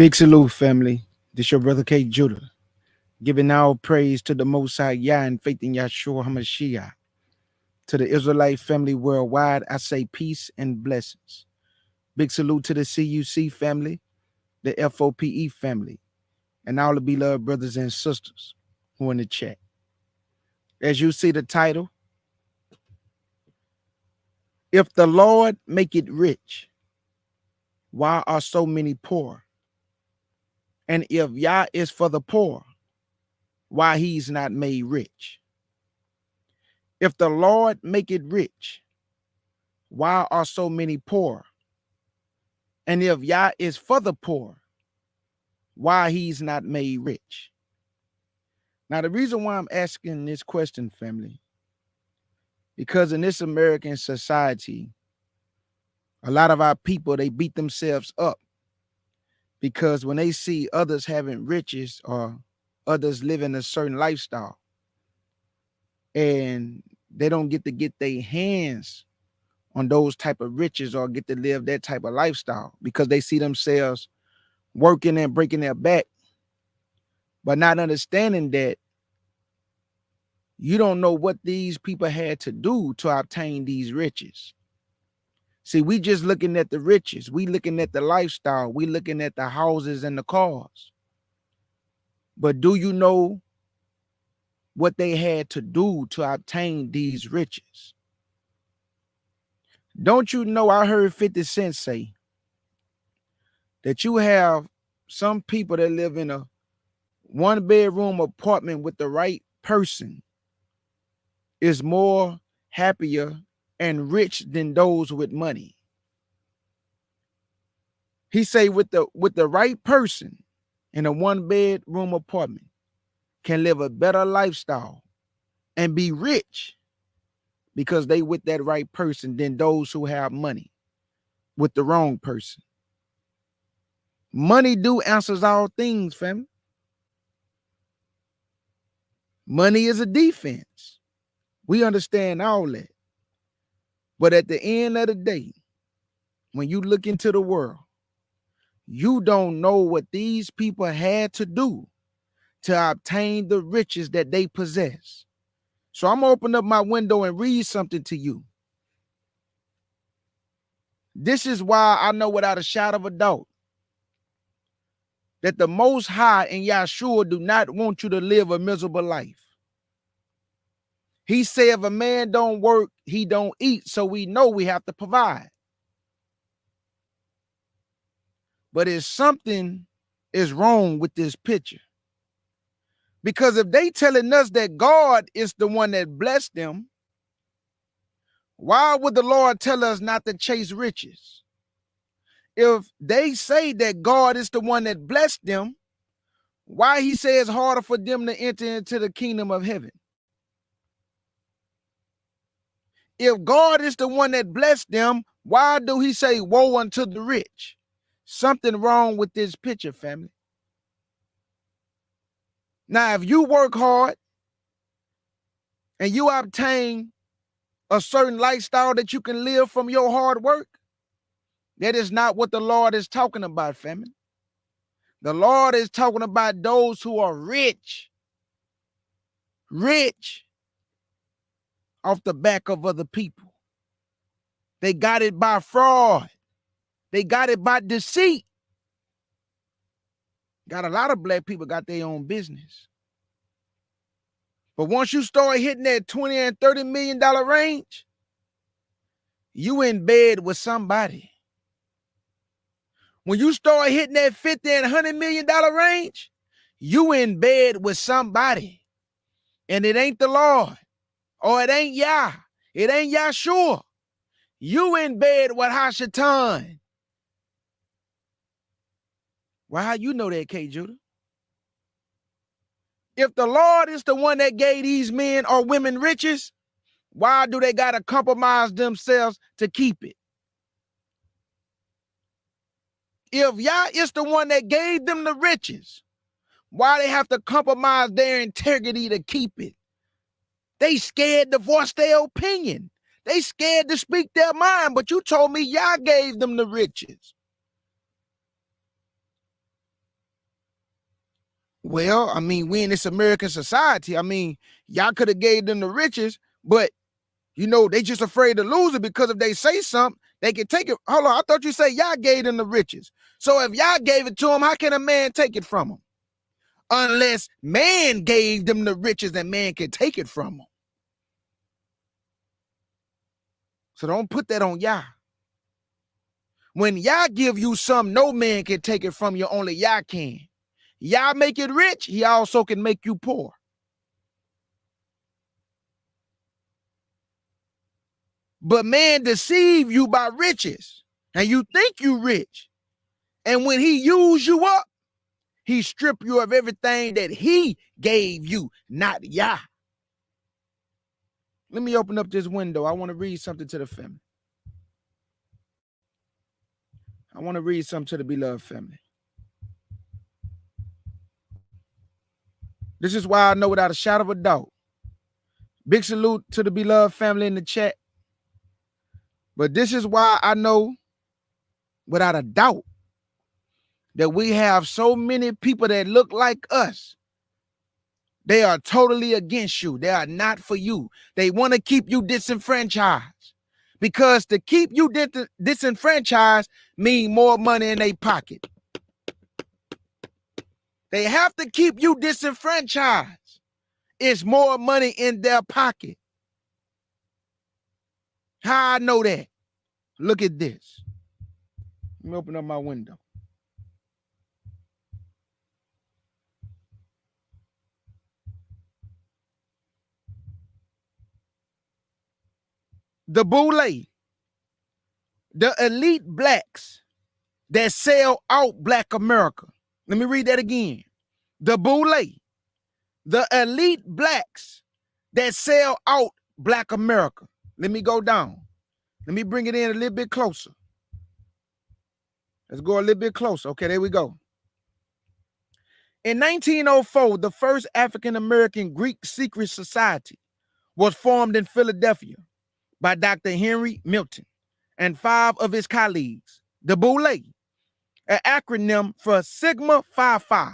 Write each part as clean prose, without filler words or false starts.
Big salute, family. This your brother K. Judah, giving all praise to the Most High Yah and faith in Yahshua HaMashiach. To the Israelite family worldwide, I say peace and blessings. Big salute to the CUC family, the FOPE family, and all the beloved brothers and sisters who are in the chat. As you see the title, if the Lord make it rich, why are so many poor? And if Yah is for the poor, why he's not made rich? If the Lord make it rich, why are so many poor? And if Yah is for the poor, why he's not made rich? Now, the reason why I'm asking this question, family, because in this American society, a lot of our people, they beat themselves up because when they see others having riches or others living a certain lifestyle and they don't get to get their hands on those type of riches or get to live that type of lifestyle because they see themselves working and breaking their back, but not understanding that you don't know what these people had to do to obtain these riches. See, we just looking at the riches. We looking at the lifestyle. We looking at the houses and the cars. But do you know what they had to do to obtain these riches? Don't you know, I heard 50 Cent say that you have some people that live in a one-bedroom apartment with the right person is more happier and rich than those with money. He say with the right person in a one-bedroom apartment can live a better lifestyle and be rich because they with that right person than those who have money with the wrong person. Money do answers all things, fam. Money is a defense. We understand all that. But at the end of the day, when you look into the world, you don't know what these people had to do to obtain the riches that they possess. So I'm gonna open up my window and read something to you. This is why I know without a shadow of a doubt that the Most High and Yahshua do not want you to live a miserable life. He said if a man don't work, he don't eat, so we know we have to provide. But it's something is wrong with this picture. Because if they telling us that God is the one that blessed them, why would the Lord tell us not to chase riches? If they say that God is the one that blessed them, why he says it's harder for them to enter into the kingdom of heaven? If God is the one that blessed them, why do he say woe unto the rich? Something wrong with this picture, family. Now, if you work hard and you obtain a certain lifestyle that you can live from your hard work, that is not what the Lord is talking about, family. The Lord is talking about those who are rich off the back of other people. They got it by fraud. They got it by deceit. Got a lot of black people got their own business. But once you start hitting that $20 and $30 million range, you in bed with somebody. When you start hitting that $50 and $100 million range, you in bed with somebody. And it ain't the Lord. Or it ain't Yah. It ain't Yahshua. You in bed with Hashatan. Well, how you know that, K. Judah? If the Lord is the one that gave these men or women riches, why do they got to compromise themselves to keep it? If Yah is the one that gave them the riches, why they have to compromise their integrity to keep it? They scared to voice their opinion. They scared to speak their mind, but you told me Yah gave them the riches. Well, I mean, we in this American society. I mean, y'all could have gave them the riches, but you know, they just afraid to lose it because if they say something, they can take it. Hold on, I thought you say y'all gave them the riches. So if y'all gave it to them, how can a man take it from them? Unless man gave them the riches and man can take it from them. So don't put that on y'all. When y'all give you some, no man can take it from you, only y'all can. Y'all make it rich, he also can make you poor. But man deceive you by riches, and you think you rich. And when he use you up, he strip you of everything that he gave you, not y'all. Let me open up this window. I want to read something to the family. I want to read something to the beloved family. This is why I know without a shadow of a doubt. Big salute to the beloved family in the chat. But this is why I know without a doubt that we have so many people that look like us. They are totally against you. They are not for you. They want to keep you disenfranchised. Because to keep you disenfranchised mean more money in their pocket. They have to keep you disenfranchised. It's more money in their pocket. How I know that? Look at this. Let me open up my window. The boule, the elite blacks that sell out Black America. Let me read that again. The boule, the elite blacks that sell out Black America. Let me go down. Let me bring it in a little bit closer. Let's go a little bit closer. Okay, there we go. In 1904, the first African-American Greek secret society was formed in Philadelphia by Dr. Henry Milton and 5 of his colleagues. The boule, an acronym for Sigma Phi Phi,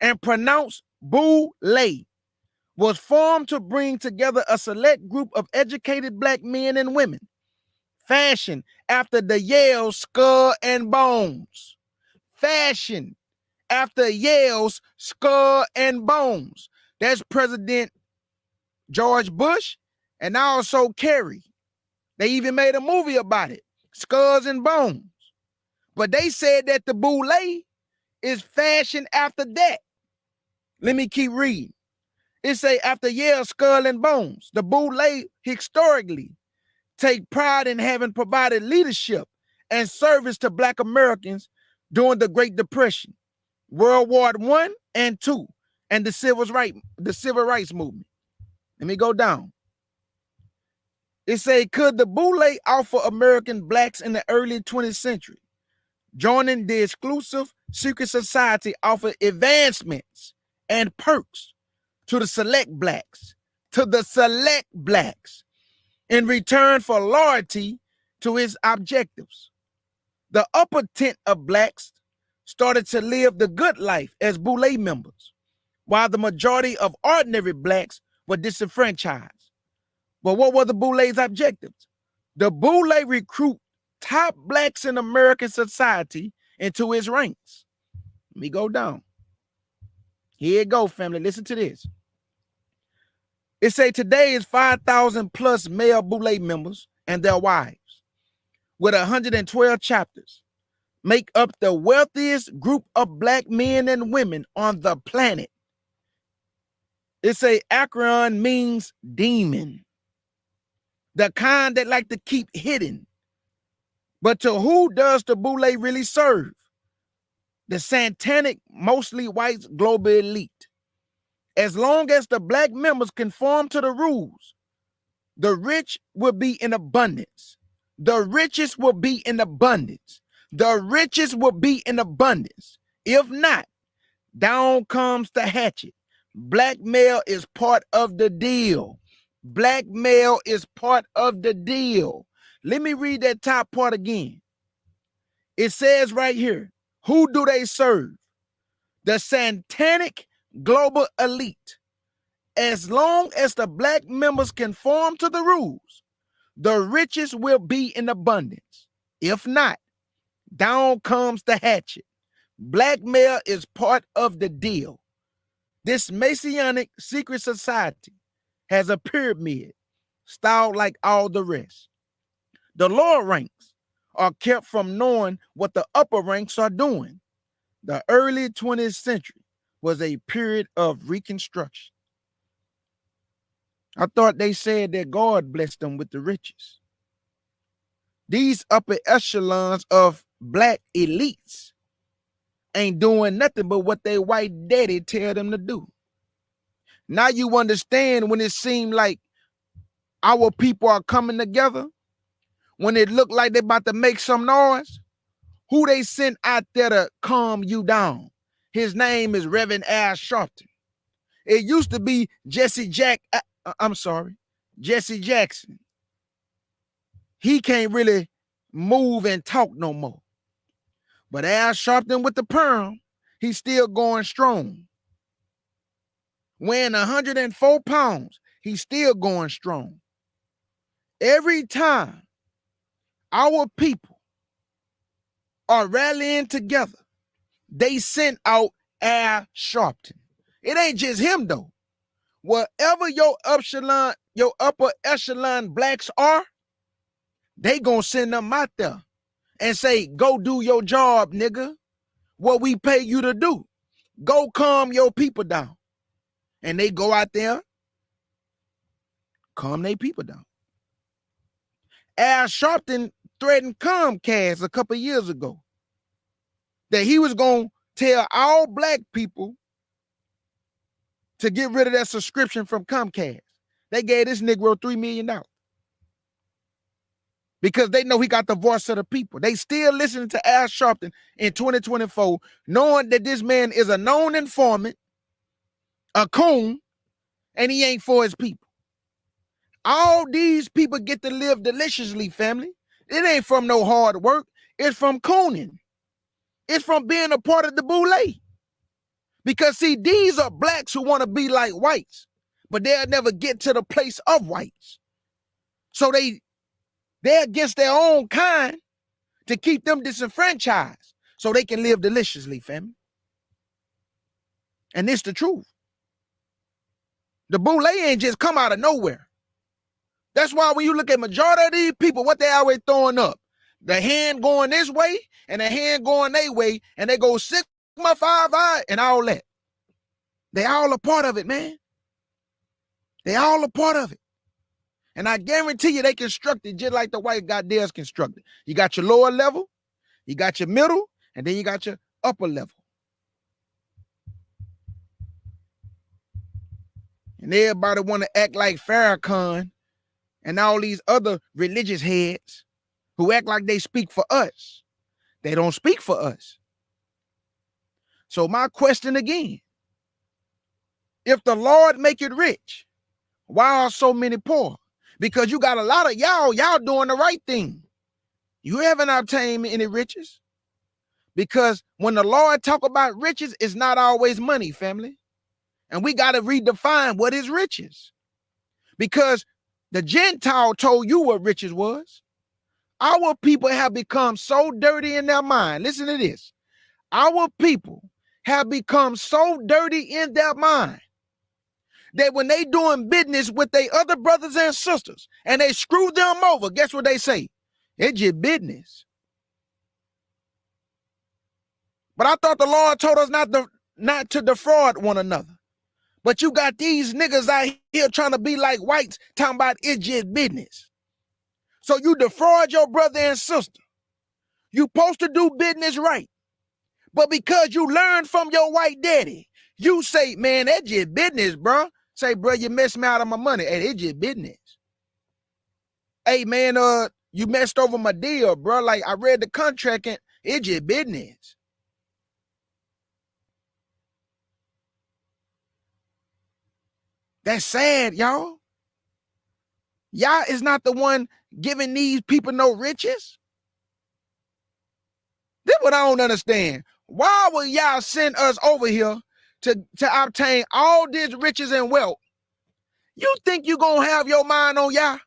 and pronounced boule, was formed to bring together a select group of educated Black men and women, fashioned after the Yale Skull and Bones. Fashioned after Yale's Skull and Bones. That's President George Bush and also Kerry. They even made a movie about it, Skulls and Bones. But they said that the boule is fashioned after that. Let me keep reading. It say after Yale Skull and Bones, the boule historically take pride in having provided leadership and service to Black Americans during the Great Depression, World War I and II, and the Civil Rights Movement. Let me go down. It say, could the boule offer American Blacks in the early 20th century, joining the exclusive secret society, offer advancements and perks to the select blacks, in return for loyalty to its objectives. The upper tent of blacks started to live the good life as boule members, while the majority of ordinary blacks were disenfranchised. But what were the boule's objectives? The boule recruit top blacks in American society into its ranks. Let me go down. Here you go, family. Listen to this. It say today is 5,000 plus male boule members and their wives, with 112 chapters, make up the wealthiest group of Black men and women on the planet. It say acronym means demon, the kind that like to keep hidden. But to who does the boule really serve? The satanic, mostly white global elite. As long as the Black members conform to the rules, the rich will be in abundance. The richest will be in abundance. The richest will be in abundance. If not, down comes the hatchet. Blackmail is part of the deal. Blackmail is part of the deal. Let me read that top part again. It says right here, who do they serve? The satanic, global elite. As long as the black members conform to the rules, the riches will be in abundance. If not, down comes the hatchet. Blackmail is part of the deal. This Masonic secret society has a pyramid styled like all the rest. The lower ranks are kept from knowing what the upper ranks are doing. The early 20th century was a period of reconstruction. I thought they said that God blessed them with the riches. These upper echelons of black elites ain't doing nothing but what their white daddy tell them to do. Now you understand when it seemed like our people are coming together, when it looked like they about to make some noise, who they sent out there to calm you down. His name is Reverend Al Sharpton. It used to be Jesse Jackson. He can't really move and talk no more. But Al Sharpton with the perm, he's still going strong. Weighing 104 pounds, he's still going strong. Every time our people are rallying together, they sent out Al Sharpton. It ain't just him though. Wherever your upper echelon blacks are, they gonna send them out there and say, go do your job, nigga. What we pay you to do. Go calm your people down. And they go out there, calm their people down. Al Sharpton threatened Comcast a couple years ago that he was going to tell all black people to get rid of that subscription from Comcast. They gave this Negro $3 million because they know he got the voice of the people. They still listening to Al Sharpton in 2024, knowing that this man is a known informant, a coon, and he ain't for his people. All these people get to live deliciously, family. It ain't from no hard work. It's from cooning. It's from being a part of the boule. Because, see, these are blacks who want to be like whites, but they'll never get to the place of whites. So they're against their own kind to keep them disenfranchised so they can live deliciously, family. And it's the truth. The boule ain't just come out of nowhere. That's why when you look at majority of these people, what they always throwing up, the hand going this way and the hand going their way, and they go Sigma Phi Phi and all that. They all a part of it, man. They all a part of it. And I guarantee you they constructed just like the white got theirs constructed. You got your lower level, you got your middle, and then you got your upper level. And everybody want to act like Farrakhan and all these other religious heads who act like they speak for us. They don't speak for us. So my question again, if the Lord make it rich, why are so many poor? Because you got a lot of y'all doing the right thing. You haven't obtained any riches. Because when the Lord talk about riches, it's not always money, family. And we got to redefine what is riches. Because the Gentile told you what riches was. Our people have become so dirty in their mind. Listen to this. Our people have become so dirty in their mind that when they doing business with their other brothers and sisters and they screw them over, guess what they say? It's just business. But I thought the Lord told us not to defraud one another. But you got these niggas out here trying to be like whites, talking about it's just business. So you defraud your brother and sister. You supposed to do business right. But because you learned from your white daddy, you say, man, that's just business, bro. Say, bro, you messed me out of my money. Hey, it's just business. Hey, man, you messed over my deal, bro. Like, I read the contract and it's just business. That's sad, y'all. Y'all is not the one giving these people no riches. This is what I don't understand. Why would y'all send us over here to obtain all this riches and wealth, you think you gonna have your mind on Yah?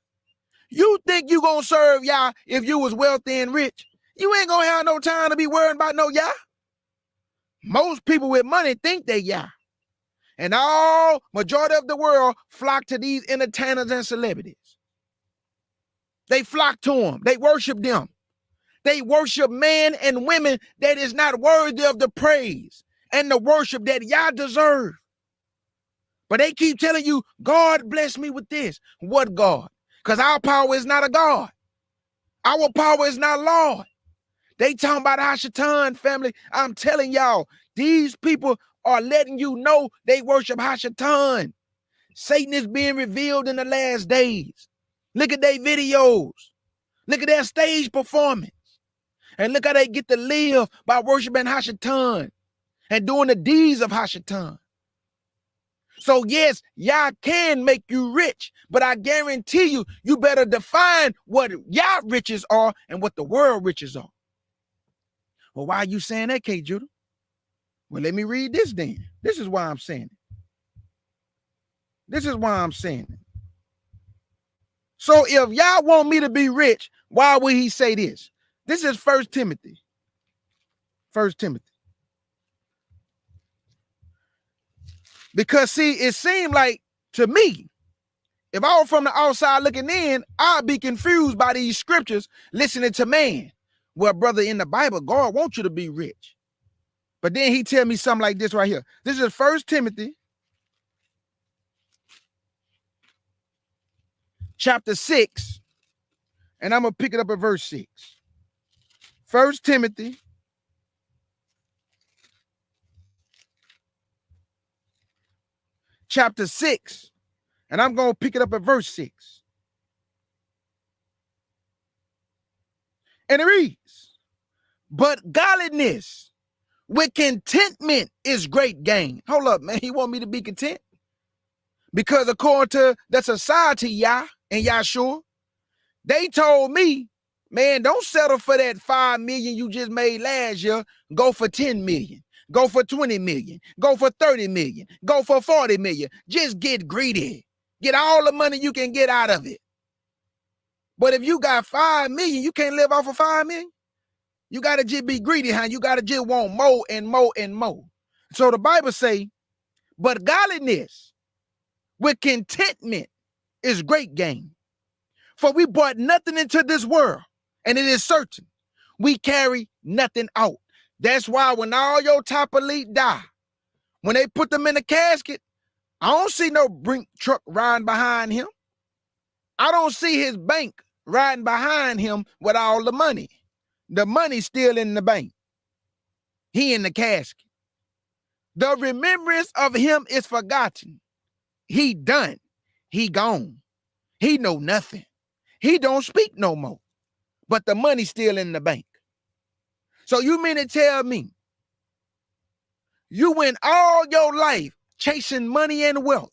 You think you gonna serve Yah if you was wealthy and rich? You ain't gonna have no time to be worrying about no Yah. Most people with money think they Yah. And all majority of the world flock to these entertainers and celebrities. They flock to them. They worship them. They worship men and women that is not worthy of the praise and the worship that Yah deserve. But they keep telling you, God bless me with this. What God? Because our power is not a God. Our power is not Lord. They talking about Hashatan, family. I'm telling y'all, these people are letting you know they worship Hashatan. Satan is being revealed in the last days. Look at their videos. Look at their stage performance. And look how they get to live by worshiping Hashatan and doing the deeds of Hashatan. So yes, Yah can make you rich, but I guarantee you, you better define what Yah riches are and what the world riches are. Well, why are you saying that, K. Judah? Well, let me read this then. This is why I'm saying it. This is why I'm saying it. So if Yah want me to be rich, why would he say this? This is 1 Timothy. 1 Timothy. Because see, it seemed like to me, if I were from the outside looking in, I'd be confused by these scriptures listening to man. Well, brother, in the Bible, God wants you to be rich. But then he tell me something like this right here. This is 1 Timothy chapter 6, and I'm going to pick it up at verse 6. 1 Timothy chapter 6, and I'm going to pick it up at verse 6. And it reads, but godliness with contentment is great gain. Hold up, man. He want me to be content? Because according to the society, Yah and Yahshua, they told me, man, don't settle for that 5 million you just made last year. Go for 10 million. Go for 20 million. Go for 30 million. Go for 40 million. Just get greedy. Get all the money you can get out of it. But if you got 5 million, you can't live off of 5 million. You got to just be greedy, huh? You got to just want more and more and more. So the Bible say, but godliness with contentment is great gain. For we brought nothing into this world, and it is certain we carry nothing out. That's why when all your top elite die, when they put them in a casket, I don't see no brink truck riding behind him. I don't see his bank riding behind him with all the money. The money's still in the bank. He in the casket. The remembrance of him is forgotten. He done. He gone. He know nothing. He don't speak no more. But the money's still in the bank. So you mean to tell me you went all your life chasing money and wealth?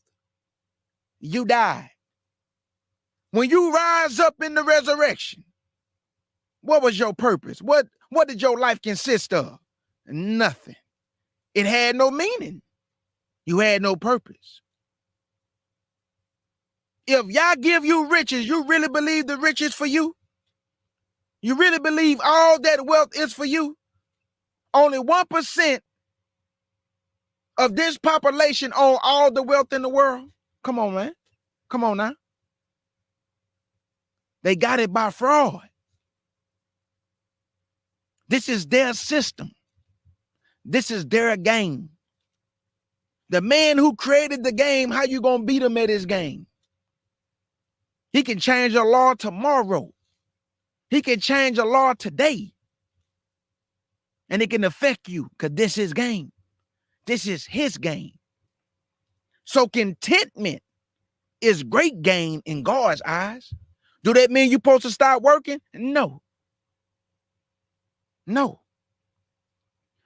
You died. When you rise up in the resurrection, what was your purpose? What did your life consist of? Nothing. It had no meaning. You had no purpose. If Yah give you riches, you really believe the riches for you? You really believe all that wealth is for you? Only 1% of this population own all the wealth in the world. Come on, man. Come on now. They got it by fraud. This is their system. This is their game. The man who created the game, how you gonna beat him at his game? He can change a law tomorrow. He can change a law today. And it can affect you because this is game. This is his game. So contentment is great gain in God's eyes. Do that mean you're supposed to start working? No. No.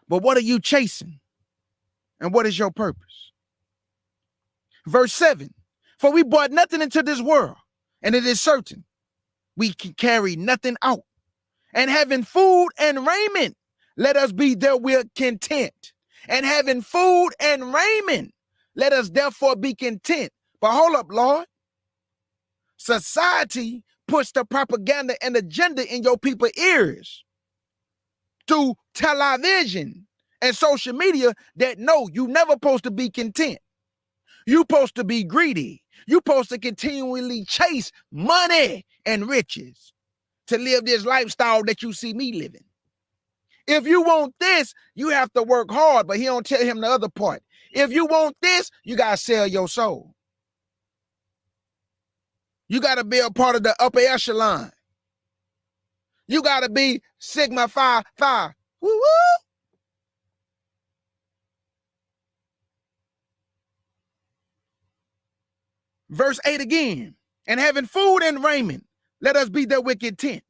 But what are you chasing? And what is your purpose? Verse 7. For we brought nothing into this world, and it is certain we can carry nothing out. And having food and raiment, let us be therewith content. and having food and raiment. Let us therefore be content. But hold up, Lord. Society puts the propaganda and agenda in your people's ears through television and social media that no, you never supposed to be content. You supposed to be greedy. You supposed to continually chase money and riches to live this lifestyle that you see me living. If you want this, you have to work hard, but he don't tell him the other part. If you want this, you got to sell your soul. You got to be a part of the upper echelon. You got to be Sigma Phi Phi. Woo woo. Verse 8 again. And having food and raiment, let us be therewith content.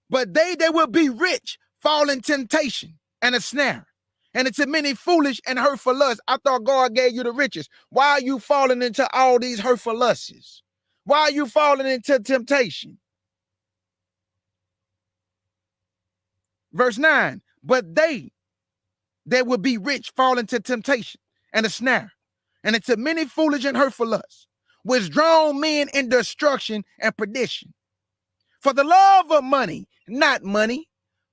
But they that will be rich fall in temptation and a snare, and into many foolish and hurtful lusts. I thought God gave you the riches. Why are you falling into all these hurtful lusts? Why are you falling into temptation? Verse 9, but they that will be rich fall into temptation and a snare, and into many foolish and hurtful lusts, which draw men in destruction and perdition. For the love of money, not money.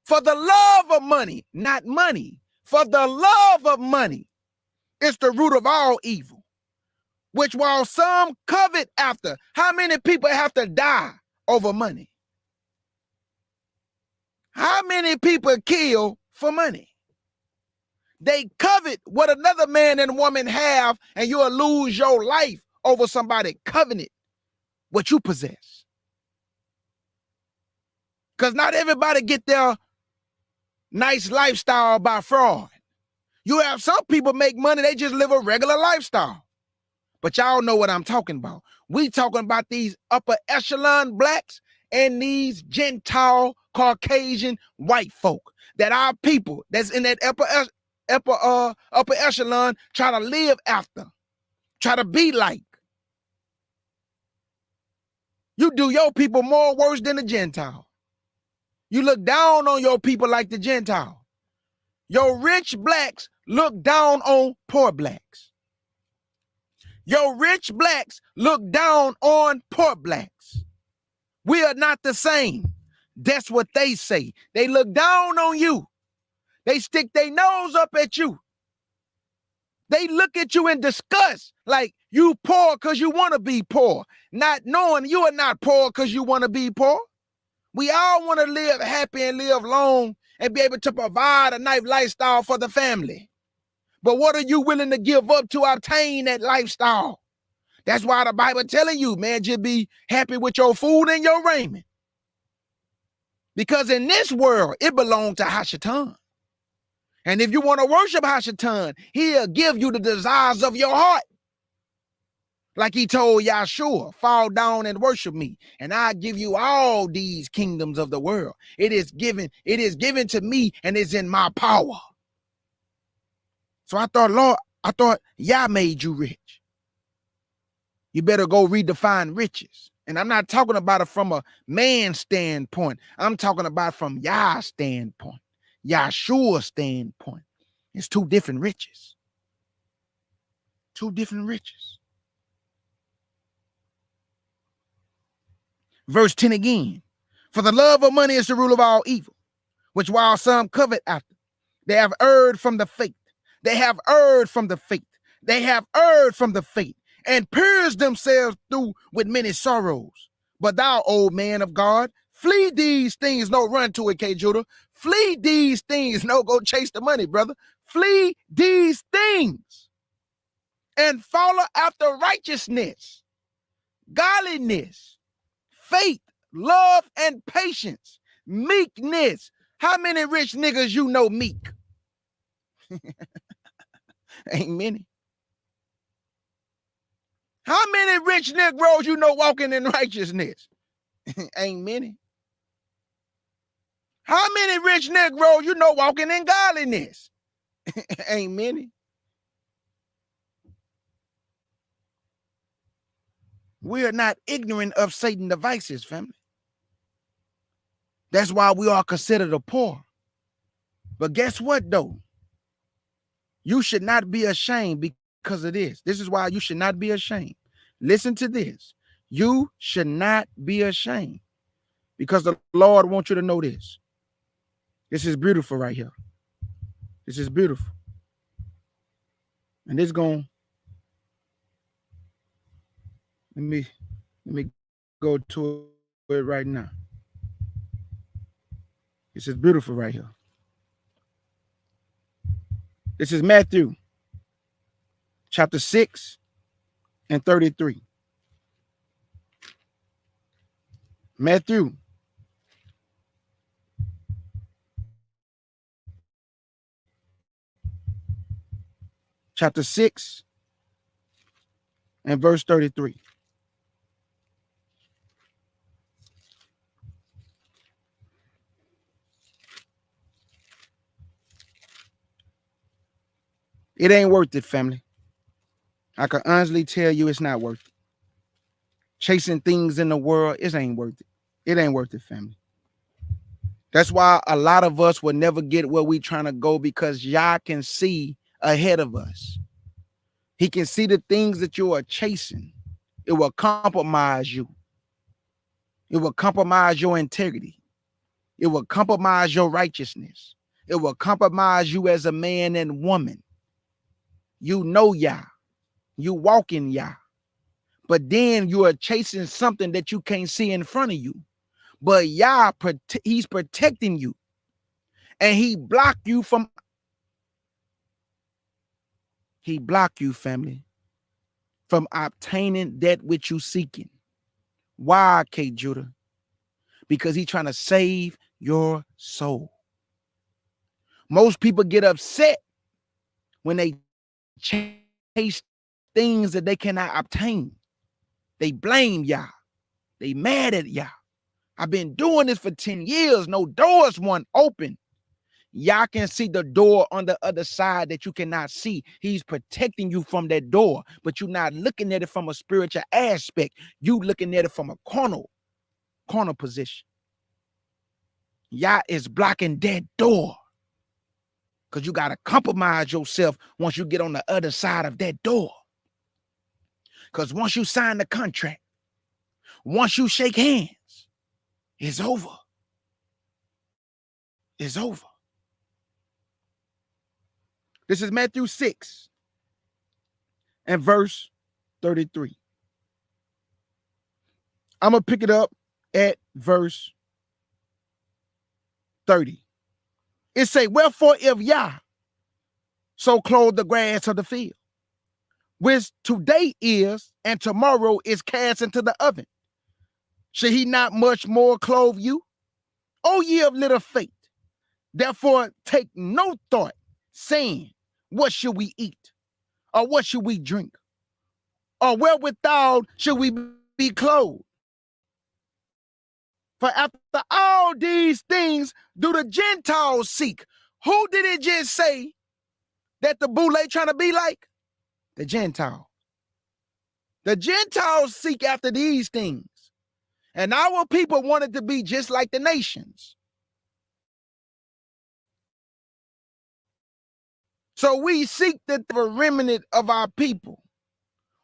For the love of money, not money. For the love of money is the root of all evil, which while some covet after. How many people have to die over money? How many people kill for money? They covet what another man and woman have, and you'll lose your life over somebody coveting what you possess. Because not everybody get their nice lifestyle by fraud. You have some people make money, they just live a regular lifestyle. But y'all know what I'm talking about. We talking about these upper echelon blacks and these Gentile, Caucasian, white folk that our people that's in that upper echelon try to live after, try to be like. You do your people more worse than the Gentile. You look down on your people like the Gentile. Your rich blacks look down on poor blacks. Your rich blacks look down on poor blacks. We are not the same. That's what they say. They look down on you. They stick their nose up at you. They look at you in disgust, like you poor because you want to be poor, not knowing you are not poor because you want to be poor. We all want to live happy and live long and be able to provide a nice lifestyle for the family. But what are you willing to give up to obtain that lifestyle? That's why the Bible telling you, man, just be happy with your food and your raiment. Because in this world, it belongs to Hashatan. And if you want to worship Hashatan, he'll give you the desires of your heart. Like he told Yahshua, fall down and worship me, and I give you all these kingdoms of the world. It is given to me, and it's in my power. So I thought, Lord, Yah made you rich. You better go redefine riches. And I'm not talking about it from a man's standpoint. I'm talking about from Yah's standpoint, Yahshua's standpoint. It's two different riches. Two different riches. Verse 10 again. For the love of money is the rule of all evil, which while some covet after, they have erred from the faith. They have erred from the faith. They have erred from the faith and purged themselves through with many sorrows. But thou, old man of God, flee these things. No, run to it, K. Judah. Flee these things. No, go chase the money, brother. Flee these things and follow after righteousness, godliness, faith, love, and patience, meekness. How many rich niggas you know meek? Ain't many. How many rich Negroes you know walking in righteousness? Ain't many. How many rich Negroes you know walking in godliness? Ain't many. We are not ignorant of Satan's devices, family. That's why we are considered the poor. But guess what, though? You should not be ashamed because of this. This is why you should not be ashamed. Listen to this. You should not be ashamed because the Lord wants you to know this. This is beautiful right here. This is beautiful. And this going, let me go to it right now. This is beautiful right here. This is Matthew chapter 6 and 33. Matthew chapter 6 and verse 33. It ain't worth it, family. I can honestly tell you it's not worth it. Chasing things in the world, it ain't worth it. It ain't worth it, family. That's why a lot of us will never get where we trying to go, because Yah can see ahead of us. He can see the things that you are chasing. It will compromise you. It will compromise your integrity. It will compromise your righteousness. It will compromise you as a man and woman. You know Yah. You walk in Yah. But then you are chasing something that you can't see in front of you. But Yah, he's protecting you. And he block you, family, from obtaining that which you seeking. Why, K. Judah? Because he's trying to save your soul. Most people get upset when they chase things that they cannot obtain. They blame Yah. They mad at Yah. I've been doing this for 10 years. No doors won't open. Yah can see the door on the other side that you cannot see. He's protecting you from that door, but you're not looking at it from a spiritual aspect. You looking at it from a corner position. Yah is blocking that door because you got to compromise yourself once you get on the other side of that door. Because once you sign the contract, once you shake hands, it's over. It's over. This is Matthew 6 and verse 33. I'm going to pick it up at verse 30. It say, wherefore if Yah so clothe the grass of the field, which today is and tomorrow is cast into the oven, should he not much more clothe you, O ye of little faith? Therefore take no thought, saying, what should we eat? Or what should we drink? Or wherewithal should we be clothed? For after all these things do the Gentiles seek. Who did it just say that the boule trying to be like? The Gentile. The Gentiles seek after these things. And our people wanted to be just like the nations. So we seek the remnant of our people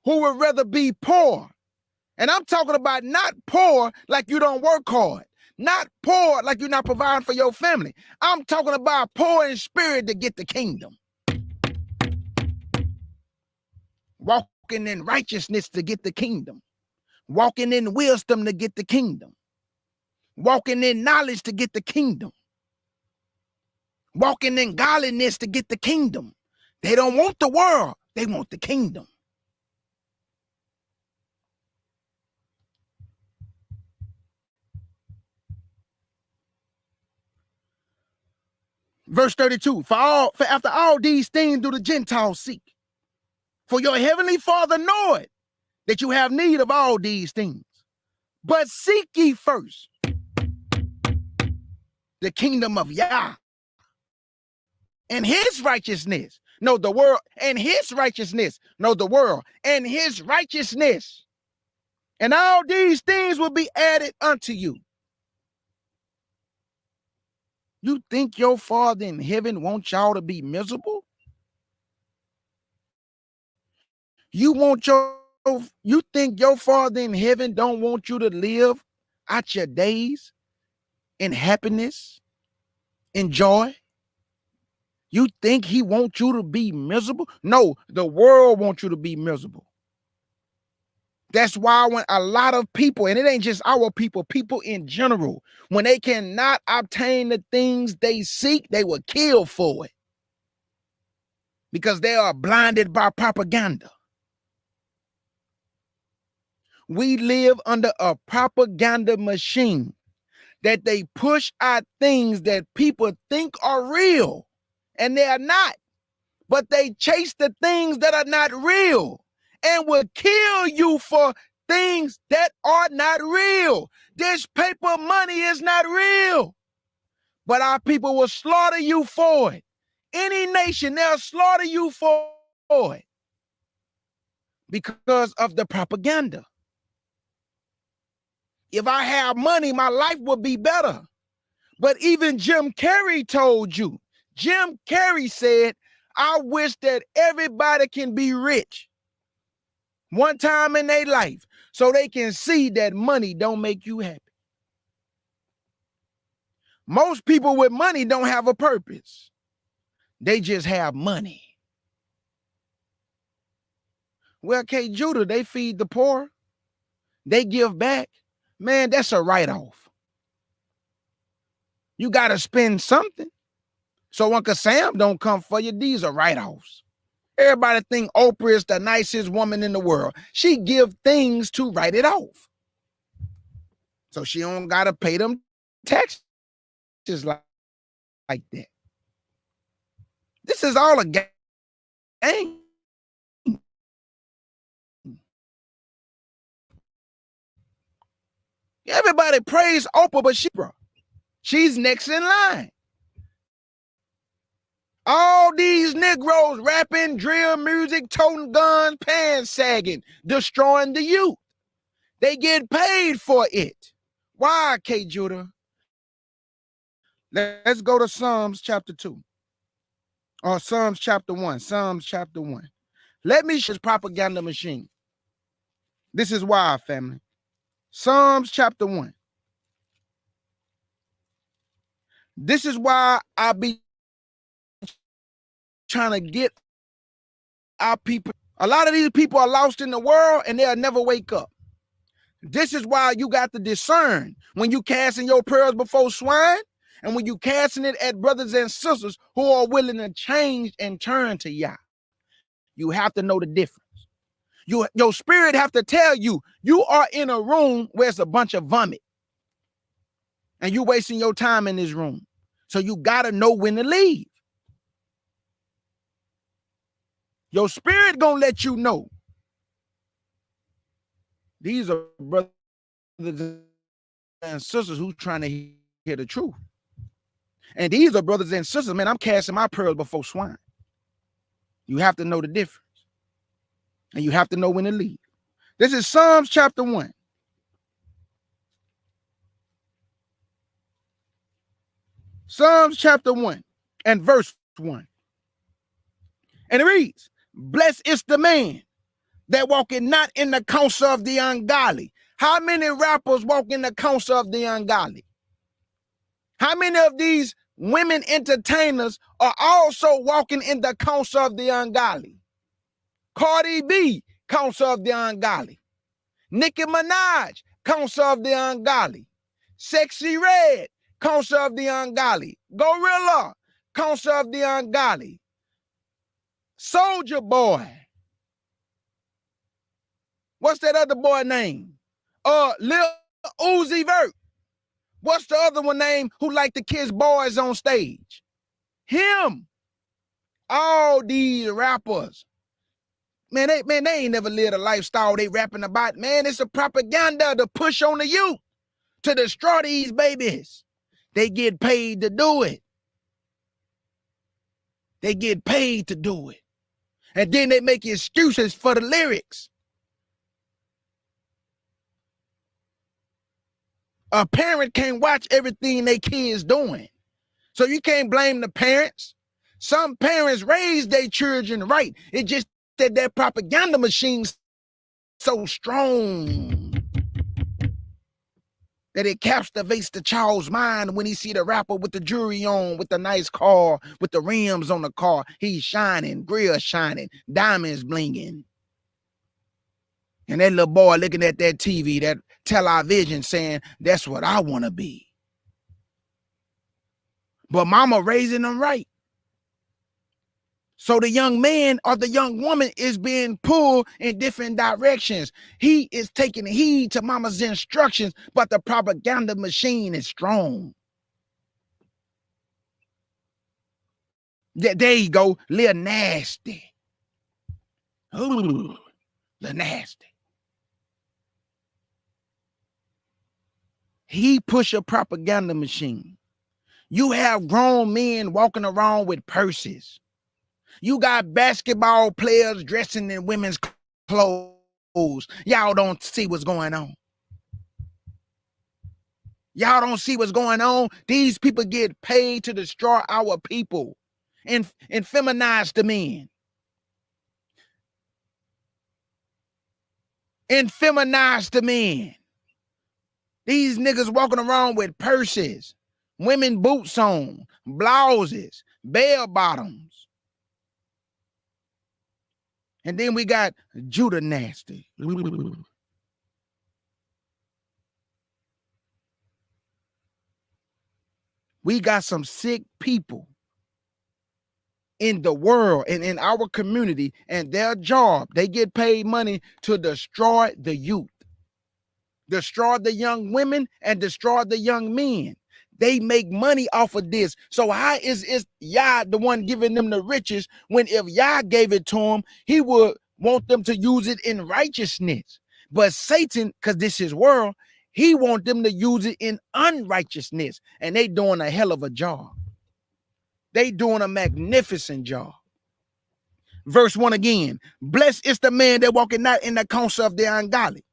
who would rather be poor. And I'm talking about not poor like you don't work hard. Not poor like you're not providing for your family. I'm talking about poor in spirit to get the kingdom. Walking in righteousness to get the kingdom. Walking in wisdom to get the kingdom. Walking in knowledge to get the kingdom. Walking in godliness to get the kingdom. They don't want the world. They want the kingdom. Verse 32, for after all these things do the Gentiles seek. For your heavenly Father knoweth that you have need of all these things. But seek ye first the kingdom of Yah and his righteousness. No, the world. And his righteousness. No, the world. And his righteousness. And all these things will be added unto you. You think your Father in heaven wants y'all to be miserable? You think your Father in heaven don't want you to live out your days in happiness, in joy? You think he wants you to be miserable? No, the world wants you to be miserable. That's why when a lot of people, and it ain't just our people, people in general, when they cannot obtain the things they seek, they will kill for it because they are blinded by propaganda. We live under a propaganda machine that they push out things that people think are real, and they are not. But they chase the things that are not real and will kill you for things that are not real. This paper money is not real, but our people will slaughter you for it. Any nation, they'll slaughter you for it because of the propaganda. If I have money, my life will be better. But even Jim Carrey told you, Jim Carrey said, I wish that everybody can be rich one time in their life so they can see that money don't make you happy. Most people with money don't have a purpose. They just have money. Well, K. Judah, they feed the poor. They give back. Man, that's a write-off. You got to spend something. So Uncle Sam don't come for you. These are write-offs. Everybody think Oprah is the nicest woman in the world. She give things to write it off. So she don't got to pay them taxes like that. This is all a game. Everybody praise Oprah, but she's next in line. All these Negroes rapping, drill music, toting guns, pants sagging, destroying the youth. They get paid for it. Why, K. Judah? Let's go to Psalms chapter 2. Or Psalms chapter 1. Psalms chapter 1. Let me show this propaganda machine. This is why, family. Psalms chapter 1. This is why I be trying to get our people. A lot of these people are lost in the world and they'll never wake up. This is why you got to discern when you casting your pearls before swine and when you casting it at brothers and sisters who are willing to change and turn to Yah. You have to know the difference. Your spirit have to tell you, you are in a room where it's a bunch of vomit and you wasting your time in this room. So you got to know when to leave. Your spirit gonna let you know. These are brothers and sisters who's trying to hear the truth. And these are brothers and sisters, man, I'm casting my pearls before swine. You have to know the difference. And you have to know when to leave. This is Psalms chapter 1. Psalms chapter 1 and verse 1. And it reads, blessed is the man that walketh not in the counsel of the ungodly. How many rappers walk in the counsel of the ungodly? How many of these women entertainers are also walking in the counsel of the ungodly? Cardi B, counsel of the ungodly. Nicki Minaj, counsel of the ungodly. Sexy Red, counsel of the ungodly. Gorilla, counsel of the ungodly. Soldier Boy. What's that other boy name? Lil Uzi Vert. What's the other one name who like to kiss boys on stage? Him. All these rappers. Man, they ain't never lived a lifestyle they rapping about. Man, it's a propaganda to push on the youth to destroy these babies. They get paid to do it. They get paid to do it. And then they make excuses for the lyrics. A parent can't watch everything they kids doing. So you can't blame the parents. Some parents raise their children right. It just said that propaganda machine's so strong that it captivates the child's mind when he see the rapper with the jewelry on, with the nice car, with the rims on the car. He's shining, grill shining, diamonds blinging. And that little boy looking at that TV, that television, saying, that's what I want to be. But mama raising them right. So the young man or the young woman is being pulled in different directions. He is taking heed to mama's instructions, but the propaganda machine is strong. There you go, little nasty. Ooh, the nasty. He push a propaganda machine. You have grown men walking around with purses. You got basketball players dressing in women's clothes. Y'all don't see what's going on. Y'all don't see what's going on. These people get paid to destroy our people and feminize the men. And feminize the men. These niggas walking around with purses, women boots on, blouses, bell bottoms. And then we got Judah nasty. We got some sick people in the world and in our community, and their job, they get paid money to destroy the youth, destroy the young women, and destroy the young men. They make money off of this. So how is Yah the one giving them the riches when if Yah gave it to them, he would want them to use it in righteousness. But Satan, because this is world, he want them to use it in unrighteousness. And they doing a hell of a job. They doing a magnificent job. Verse 1 again. Blessed is the man that walketh not in the counsel of the ungodly,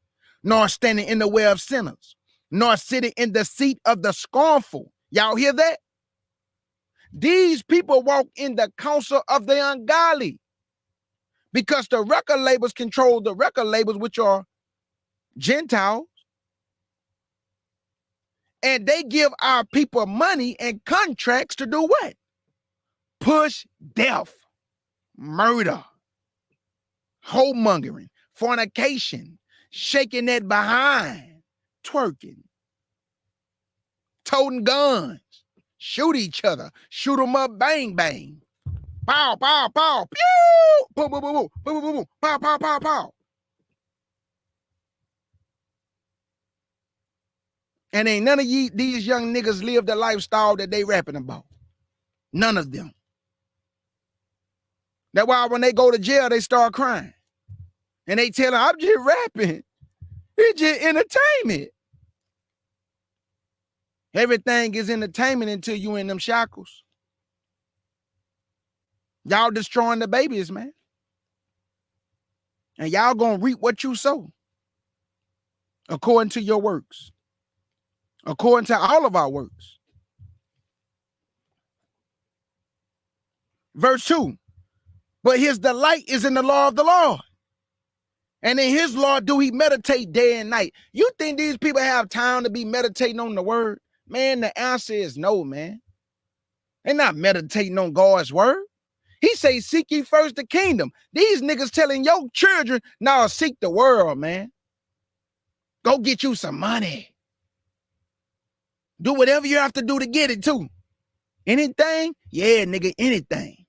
nor standing in the way of sinners, nor sitting in the seat of the scornful. Y'all hear that? These people walk in the counsel of the ungodly because the record labels control the record labels, which are Gentiles. And they give our people money and contracts to do what? Push death, murder, homongering, fornication, shaking that behind, twerking, toting guns, shoot each other, shoot them up, bang, bang. Pow, pow, pow, pew, boom, boom, boom, boom, boom, boom, boom, pow, pow, pow, pow. And ain't none of these young niggas live the lifestyle that they rapping about. None of them. That's why when they go to jail, they start crying. And they tell them, I'm just rapping. It's just entertainment. Everything is entertainment until you in them shackles. Y'all destroying the babies, man. And y'all gonna reap what you sow. According to your works. According to all of our works. Verse 2. But his delight is in the law of the Lord. And in his law do he meditate day and night. You think these people have time to be meditating on the word? Man, the answer is no, man. They're not meditating on God's word. He say, seek ye first the kingdom. These niggas telling your children, now seek the world, man. Go get you some money. Do whatever you have to do to get it too. Anything? Yeah, nigga, anything.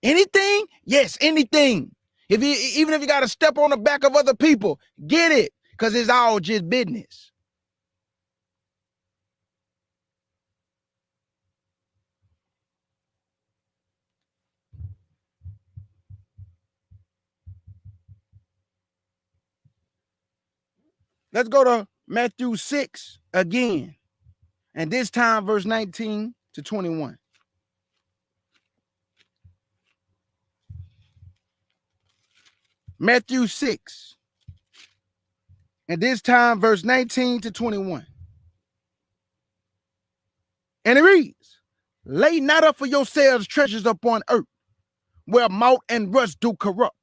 Anything? Yes, anything. Even if you got to step on the back of other people, get it, because it's all just business. Let's go to Matthew 6 again. And this time, verse 19 to 21. Matthew 6. And this time, verse 19 to 21. And it reads, lay not up for yourselves treasures upon earth, where moth and rust do corrupt,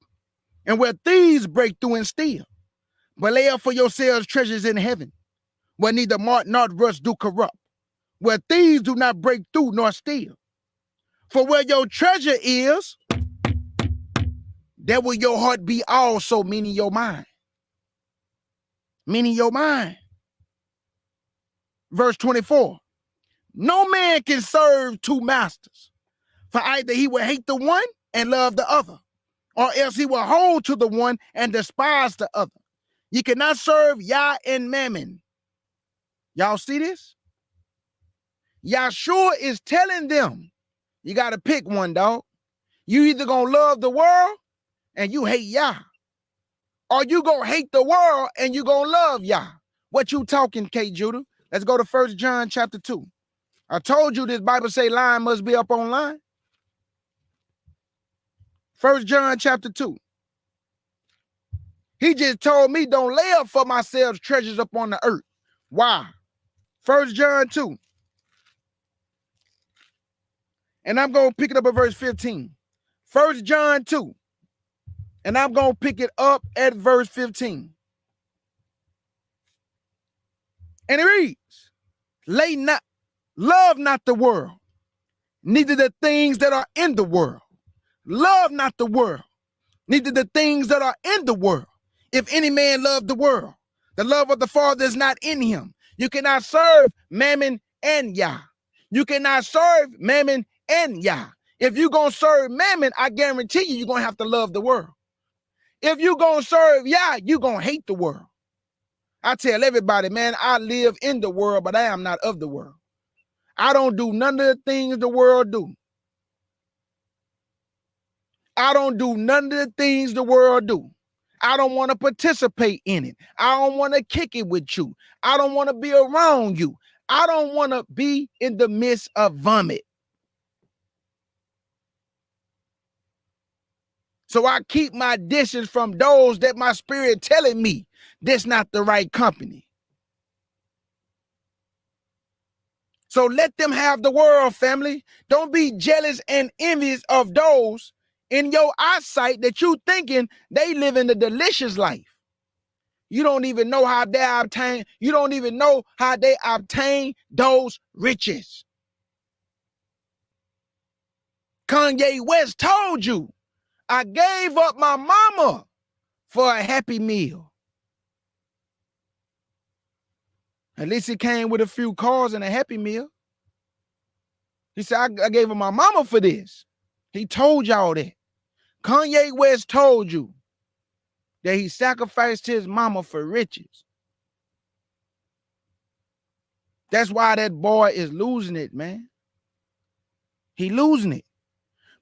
and where thieves break through and steal. But lay up for yourselves treasures in heaven, where neither moth nor rust do corrupt, where thieves do not break through nor steal. For where your treasure is, there will your heart be also, meaning your mind. Meaning your mind. Verse 24. No man can serve two masters, for either he will hate the one and love the other, or else he will hold to the one and despise the other. You cannot serve Yah and Mammon. Y'all see this? Yahshua is telling them, you got to pick one, dog. You either going to love the world and you hate Yah, or you going to hate the world and you going to love Yah. What you talking, K. Judah? Let's go to 1 John chapter 2. I told you this Bible say line must be up on line. 1 John chapter 2. He just told me don't lay up for myself treasures up on the earth. Why? 1 John 2. And I'm going to pick it up at verse 15. 1 John 2. And I'm going to pick it up at verse 15. And it reads, love not the world, neither the things that are in the world. Love not the world, neither the things that are in the world. If any man love the world, the love of the Father is not in him. You cannot serve Mammon and Yah. You cannot serve Mammon and Yah. If you're going to serve Mammon, I guarantee you're going to have to love the world. If you're going to serve Yah, you're going to hate the world. I tell everybody, man, I live in the world, but I am not of the world. I don't do none of the things the world do. I don't do none of the things the world do. I don't want to participate in it. I don't want to kick it with you. I don't want to be around you. I don't want to be in the midst of vomit. So I keep my distance from those that my spirit telling me this not the right company. So let them have the world, family. Don't be jealous and envious of those in your eyesight that you thinking they living a delicious life. You don't even know how they obtain. You don't even know how they obtain those riches. Kanye West told you, I gave up my mama for a happy meal. At least it came with a few cars and a happy meal. He said, I gave up my mama for this. He told y'all that. Kanye West told you that he sacrificed his mama for riches. That's why that boy is losing it, man. He losing it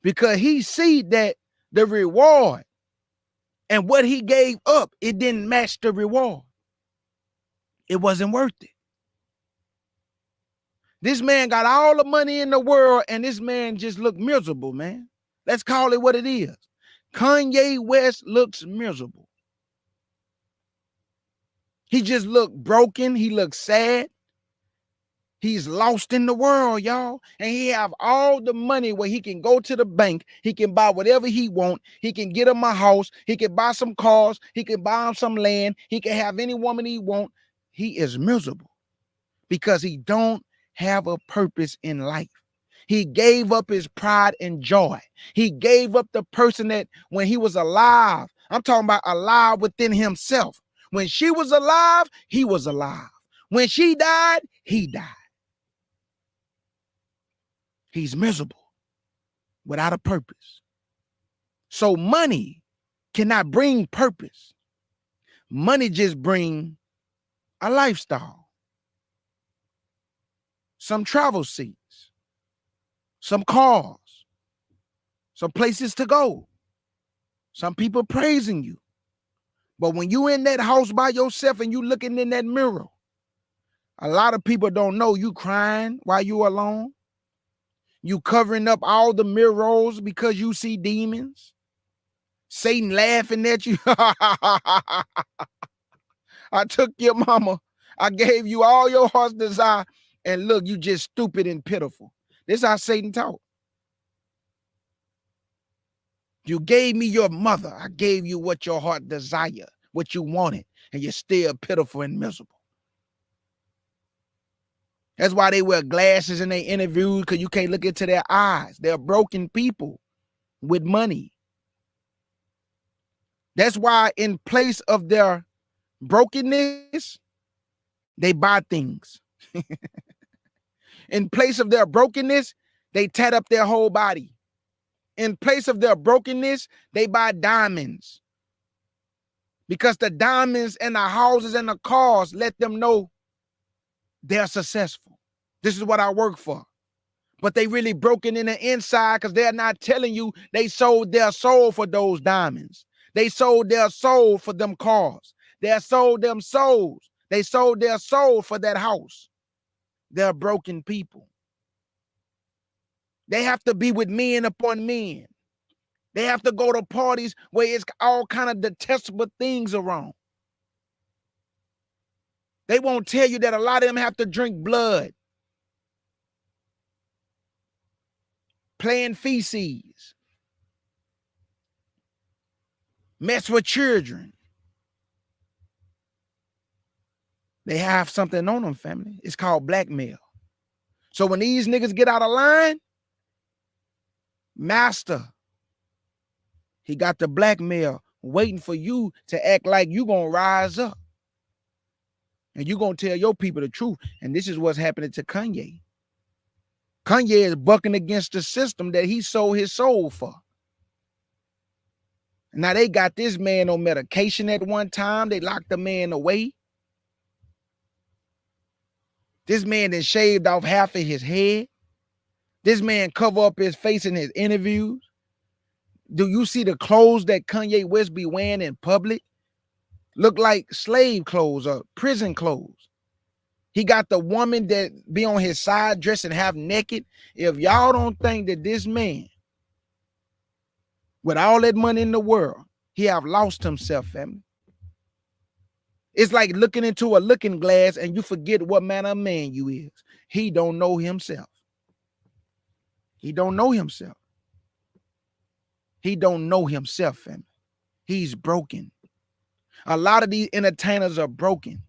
because he see that the reward and what he gave up, it didn't match the reward. It wasn't worth it. This man got all the money in the world and this man just looked miserable, man. Let's call it what it is. Kanye West looks miserable. He just looked broken. He looked sad. He's lost in the world, y'all. And he have all the money where he can go to the bank. He can buy whatever he want. He can get him a house. He can buy some cars. He can buy him some land. He can have any woman he want. He is miserable because he don't have a purpose in life. He gave up his pride and joy. He gave up the person that when he was alive, I'm talking about alive within himself. When she was alive, he was alive. When she died, he died. He's miserable without a purpose. So money cannot bring purpose. Money just brings a lifestyle, some travel seats, some cars, some places to go, some people praising you. But when you in that house by yourself and you looking in that mirror, a lot of people don't know you crying while you alone. You covering up all the mirrors because you see demons. Satan laughing at you. I took your mama. I gave you all your heart's desire. And look, you just stupid and pitiful. This is how Satan talk. You gave me your mother. I gave you what your heart desired, what you wanted, and you're still pitiful and miserable. That's why they wear glasses in their interviews, because you can't look into their eyes. They're broken people with money. That's why in place of their brokenness, they buy things. In place of their brokenness, they tat up their whole body. In place of their brokenness, they buy diamonds. Because the diamonds and the houses and the cars let them know they're successful. This is what I work for. But they really broken in the inside because they're not telling you they sold their soul for those diamonds. They sold their soul for them cars. They sold them souls. They sold their soul for that house. They're broken people. They have to be with men upon men. They have to go to parties where it's all kind of detestable things around. They won't tell you that a lot of them have to drink blood, playing feces, mess with children. They have something on them, family. It's called blackmail. So when these niggas get out of line, master, he got the blackmail waiting for you to act like you gonna rise up. And you gonna tell your people the truth. And this is what's happening to Kanye. Kanye is bucking against the system that he sold his soul for. Now they got this man on medication at one time. They locked the man away. This man then shaved off half of his head. This man cover up his face in his interviews. Do you see the clothes that Kanye West be wearing in public? Look like slave clothes or prison clothes. He got the woman that be on his side dressing half naked. If y'all don't think that this man, with all that money in the world, he have lost himself, family. It's like looking into a looking glass and you forget what manner of man you is. He don't know himself. He don't know himself. He don't know himself, family. He's broken. A lot of these entertainers are broken.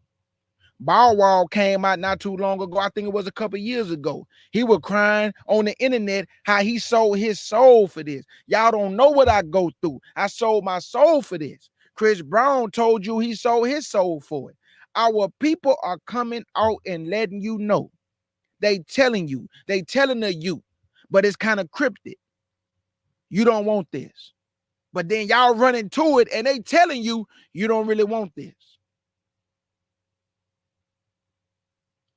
Bow Wow came out not too long ago. I think it was a couple years ago. He was crying on the internet how he sold his soul for this. Y'all don't know what I go through. I sold my soul for this. Chris Brown told you he sold his soul for it. Our people are coming out and letting you know. They telling you. They telling the youth. But it's kind of cryptic. You don't want this. But then y'all run into it and they telling you you don't really want this.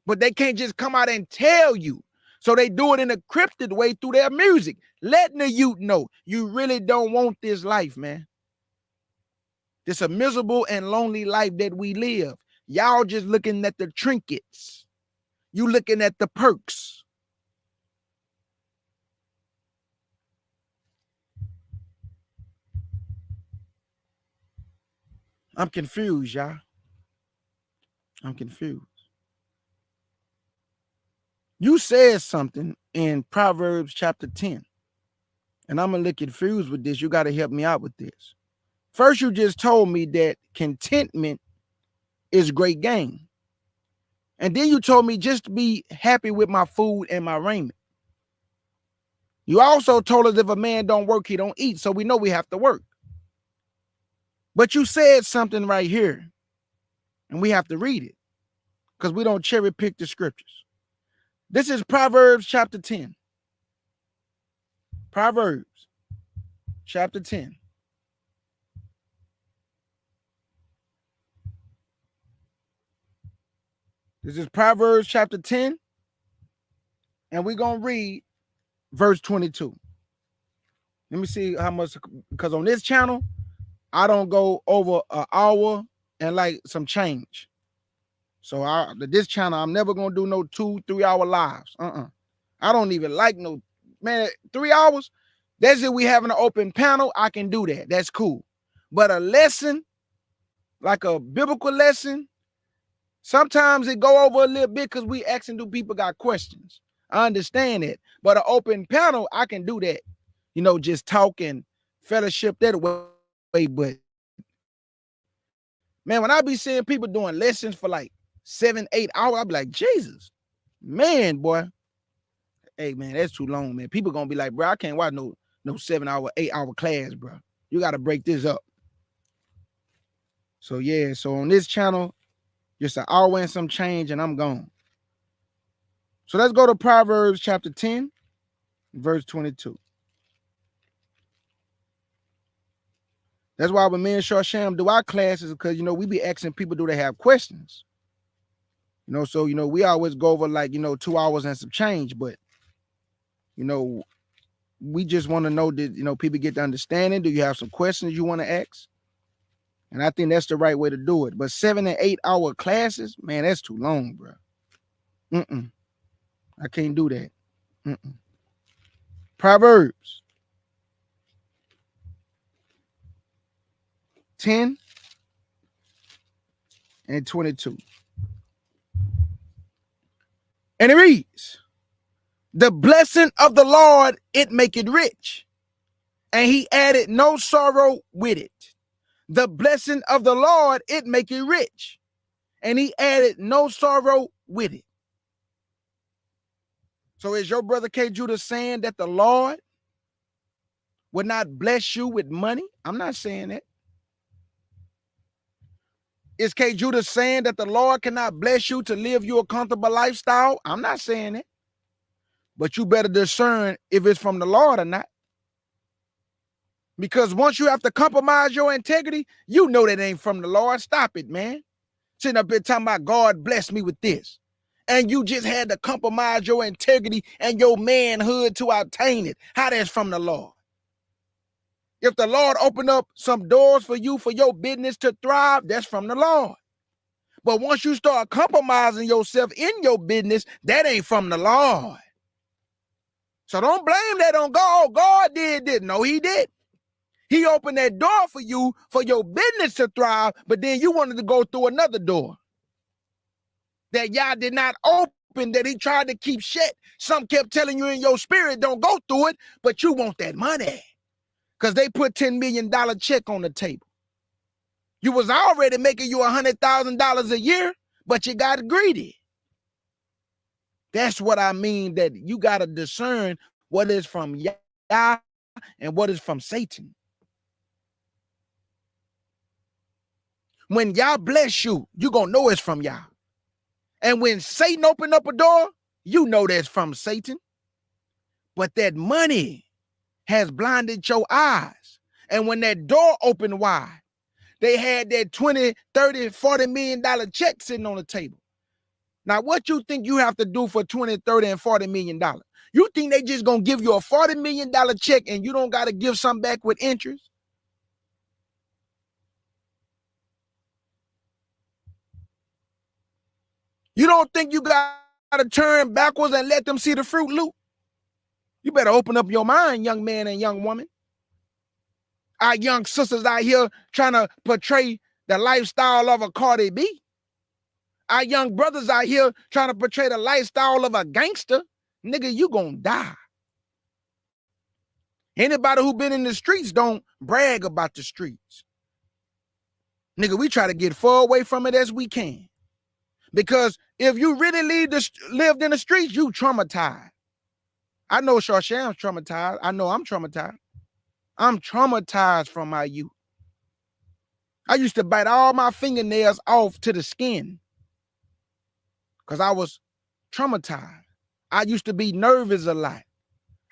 But they can't just come out and tell you. So they do it in a cryptic way through their music, letting the youth know you really don't want this life, man. This a miserable and lonely life that we live. Y'all just looking at the trinkets. You looking at the perks. I'm confused, y'all. I'm confused. You said something in Proverbs chapter 10, and I'm a little confused with this. You got to help me out with this. First, you just told me that contentment is great gain. And then you told me just to be happy with my food and my raiment. You also told us if a man don't work, he don't eat. So we know we have to work. But you said something right here, and we have to read it because we don't cherry pick the scriptures. This is Proverbs chapter 10. Proverbs chapter 10. This is Proverbs chapter 10. And we're going to read verse 22. Let me see how much, because on this channel, I don't go over an hour and like some change. So this channel, I'm never going to do no 2-3 hour lives. I don't even like no, man, 3 hours. That's if we having an open panel. I can do that. That's cool. But a lesson, like a biblical lesson, sometimes it go over a little bit because we asking, do people got questions? I understand it. But an open panel, I can do that. You know, just talking fellowship that way. But man, when I be seeing people doing lessons for like 7-8 hours, I be like, Jesus, man, boy. Hey man, that's too long, man. People gonna be like, bro, I can't watch no 7-hour, 8-hour class, bro. You gotta break this up. So yeah, so on this channel, just an hour and some change, and I'm gone. So let's go to Proverbs chapter 10, verse 22. That's why when me and Shorsham do our classes, because we be asking people, do they have questions? So we always go over like 2 hours and some change, but we just want to know that people get the understanding. Do you have some questions you want to ask? And I think that's the right way to do it. But 7 and 8 hour classes, man, that's too long, bro. I can't do that. Proverbs 10 and 22. And it reads, the blessing of the Lord, it maketh rich, and he added no sorrow with it. The blessing of the Lord, it maketh rich, and he added no sorrow with it. So is your brother K. Judah saying that the Lord would not bless you with money? I'm not saying that. Is K. Judah saying that the Lord cannot bless you to live you a comfortable lifestyle? I'm not saying that. But you better discern if it's from the Lord or not. Because once you have to compromise your integrity, you know that ain't from the Lord. Stop it, man. Sitting up here talking about God bless me with this. And you just had to compromise your integrity and your manhood to obtain it. How that's from the Lord? If the Lord opened up some doors for you, for your business to thrive, that's from the Lord. But once you start compromising yourself in your business, that ain't from the Lord. So don't blame that on God. God did this. No, he did. He opened that door for you, for your business to thrive, but then you wanted to go through another door that y'all did not open, that he tried to keep shut. Some kept telling you in your spirit, don't go through it, but you want that money because they put $10 million check on the table. You was already making you $100,000 a year, but you got greedy. That's what I mean, that you got to discern what is from Yah and what is from Satan. When Yah bless you, you're going to know it's from Yah. And when Satan opened up a door, you know that's from Satan. But that money has blinded your eyes. And when that door opened wide, they had that 20, 30, $40 million check sitting on the table. Now, what you think you have to do for 20, 30, and $40 million? You think they just going to give you a $40 million check and you don't got to give some back with interest? You don't think you got to turn backwards and let them see the fruit loop? You better open up your mind, young man and young woman. Our young sisters out here trying to portray the lifestyle of a Cardi B. Our young brothers out here trying to portray the lifestyle of a gangster. Nigga, you gonna die. Anybody who been in the streets don't brag about the streets. Nigga, we try to get far away from it as we can. Because if you really lived in the streets, you traumatized. I know Sharsham's traumatized. I know I'm traumatized. I'm traumatized from my youth. I used to bite all my fingernails off to the skin because I was traumatized. I used to be nervous a lot.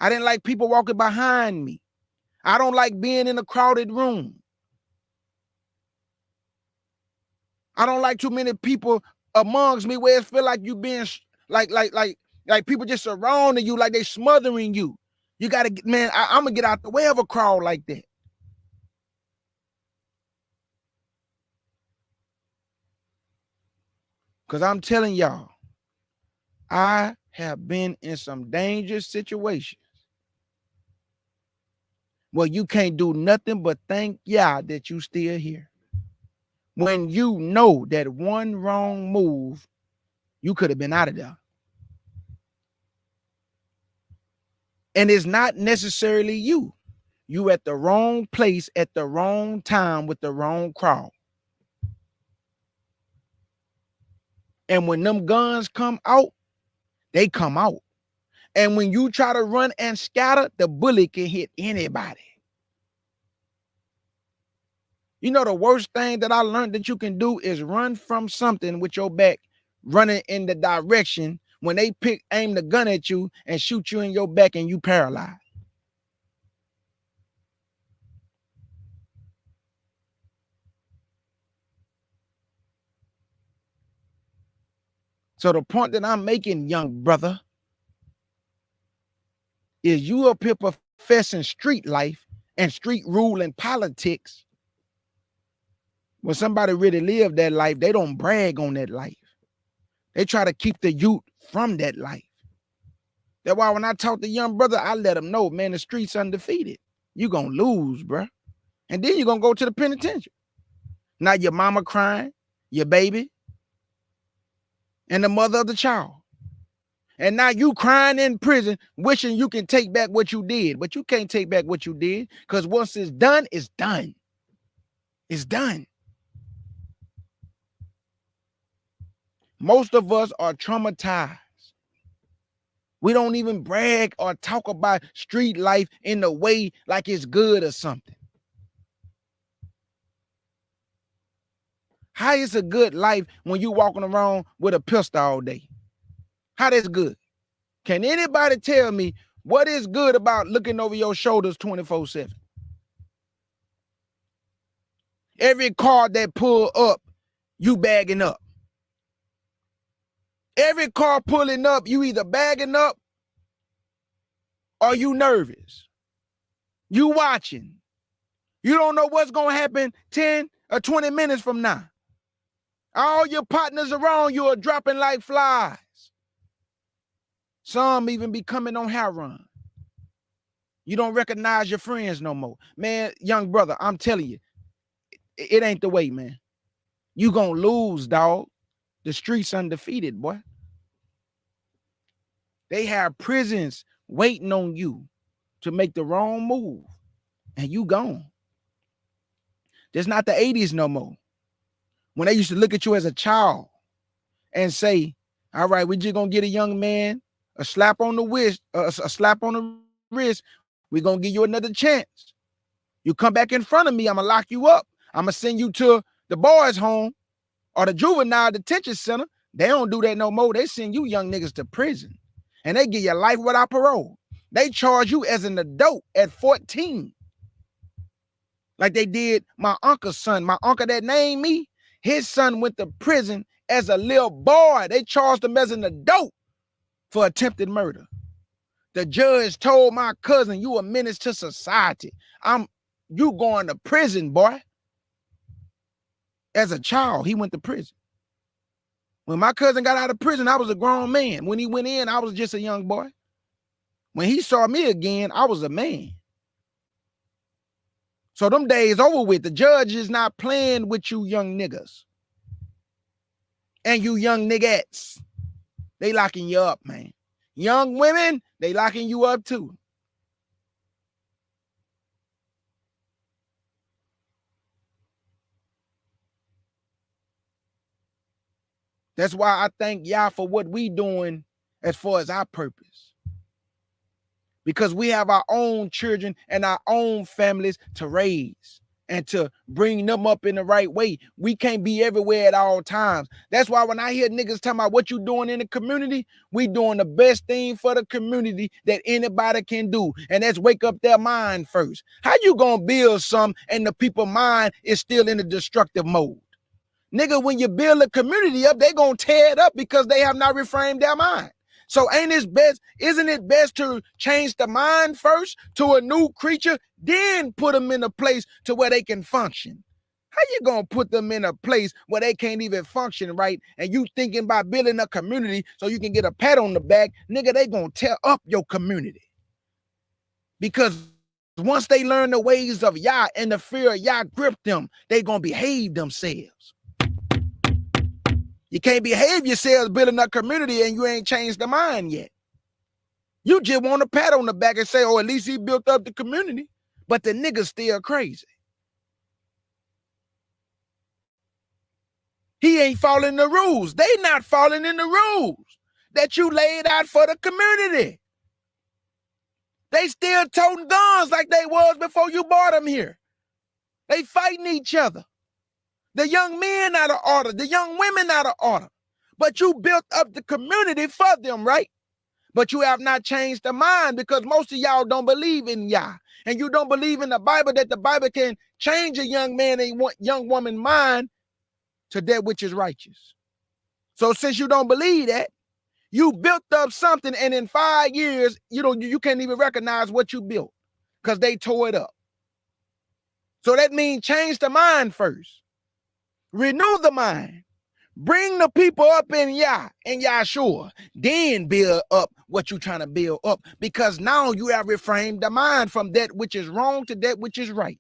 I didn't like people walking behind me. I don't like being in a crowded room. I don't like too many people amongst me where it feel like you being like people just surrounding you, like they smothering you. You gotta get, man, I'm gonna get out the way of a crowd like that. Because I'm telling y'all, I have been in some dangerous situations where you can't do nothing but thank Yah that you still here. When you know that one wrong move, you could have been out of there. And it's not necessarily you. You at the wrong place at the wrong time with the wrong crowd. And when them guns come out, they come out. And when you try to run and scatter, the bullet can hit anybody. You know, the worst thing that I learned that you can do is run from something with your back, running in the direction when they aim the gun at you and shoot you in your back and you paralyzed. So the point that I'm making, young brother, is you up here professing street life and street rule and politics. When somebody really lived that life, they don't brag on that life. They try to keep the youth from that life. That's why when I talk to young brother, I let them know, man, the street's undefeated. You gonna lose, bruh. And then you're gonna go to the penitentiary. Now your mama crying, your baby, and the mother of the child. And now you crying in prison, wishing you can take back what you did. But you can't take back what you did, because once it's done, it's done. It's done. Most of us are traumatized. We don't even brag or talk about street life in a way like it's good or something. How is a good life when you walking around with a pistol all day? How that's good? Can anybody tell me what is good about looking over your shoulders 24/7? Every car that pull up, you bagging up. Every car pulling up, you either bagging up or you nervous. You watching. You don't know what's going to happen 10 or 20 minutes from now. All your partners around you are dropping like flies. Some even be coming on hair run. You don't recognize your friends no more. Man, young brother, I'm telling you, it ain't the way, man. You gonna lose, dog. The streets undefeated, boy. They have prisons waiting on you to make the wrong move, and you gone. There's not the 80s no more, when they used to look at you as a child and say, all right, we just gonna get a young man a slap on the wrist, a slap on the wrist. We're gonna give you another chance. You come back in front of me, I'm gonna lock you up. I'm gonna send you to the boys' home or the juvenile detention center. They don't do that no more. They send you young niggas to prison, and they give you life without parole. They charge you as an adult at 14, like they did my uncle's son. My uncle that named me, his son went to prison as a little boy. They charged him as an adult for attempted murder. The judge told my cousin, you a menace to society. You going to prison, boy. As a child, he went to prison. When my cousin got out of prison, I was a grown man. When he went in, I was just a young boy. When he saw me again, I was a man. So them days over with. The judge is not playing with you young niggas. And you young niggas. They locking you up, man. Young women, they locking you up too. That's why I thank y'all for what we doing as far as our purpose. Because we have our own children and our own families to raise and to bring them up in the right way. We can't be everywhere at all times. That's why when I hear niggas talking about what you doing in the community, we doing the best thing for the community that anybody can do. And that's wake up their mind first. How you gonna build something and the people's mind is still in the destructive mode? Nigga, when you build a community up, they gonna tear it up because they have not reframed their mind. So isn't it best to change the mind first to a new creature, then put them in a place to where they can function? How you gonna put them in a place where they can't even function right, and you thinking about building a community so you can get a pat on the back? Nigga, they gonna tear up your community. Because once they learn the ways of Yah and the fear of Yah grip them, they gonna behave themselves. You can't behave yourselves building a community and you ain't changed the mind yet. You just want a pat on the back and say, oh, at least he built up the community. but the nigga's still crazy. He ain't following the rules. They not following in the rules that you laid out for the community. They still toting guns like they was before you brought them here. They fighting each other. The young men out of order, the young women out of order. But you built up the community for them, right? But you have not changed the mind because most of y'all don't believe in Yah. And you don't believe in the Bible that the Bible can change a young man and young woman's mind to that which is righteous. So since you don't believe that, you built up something and in 5 years, you can't even recognize what you built because they tore it up. So that means change the mind first. Renew the mind. Bring the people up in Yah and Yahshua. Then build up what you're trying to build up because now you have reframed the mind from that which is wrong to that which is right.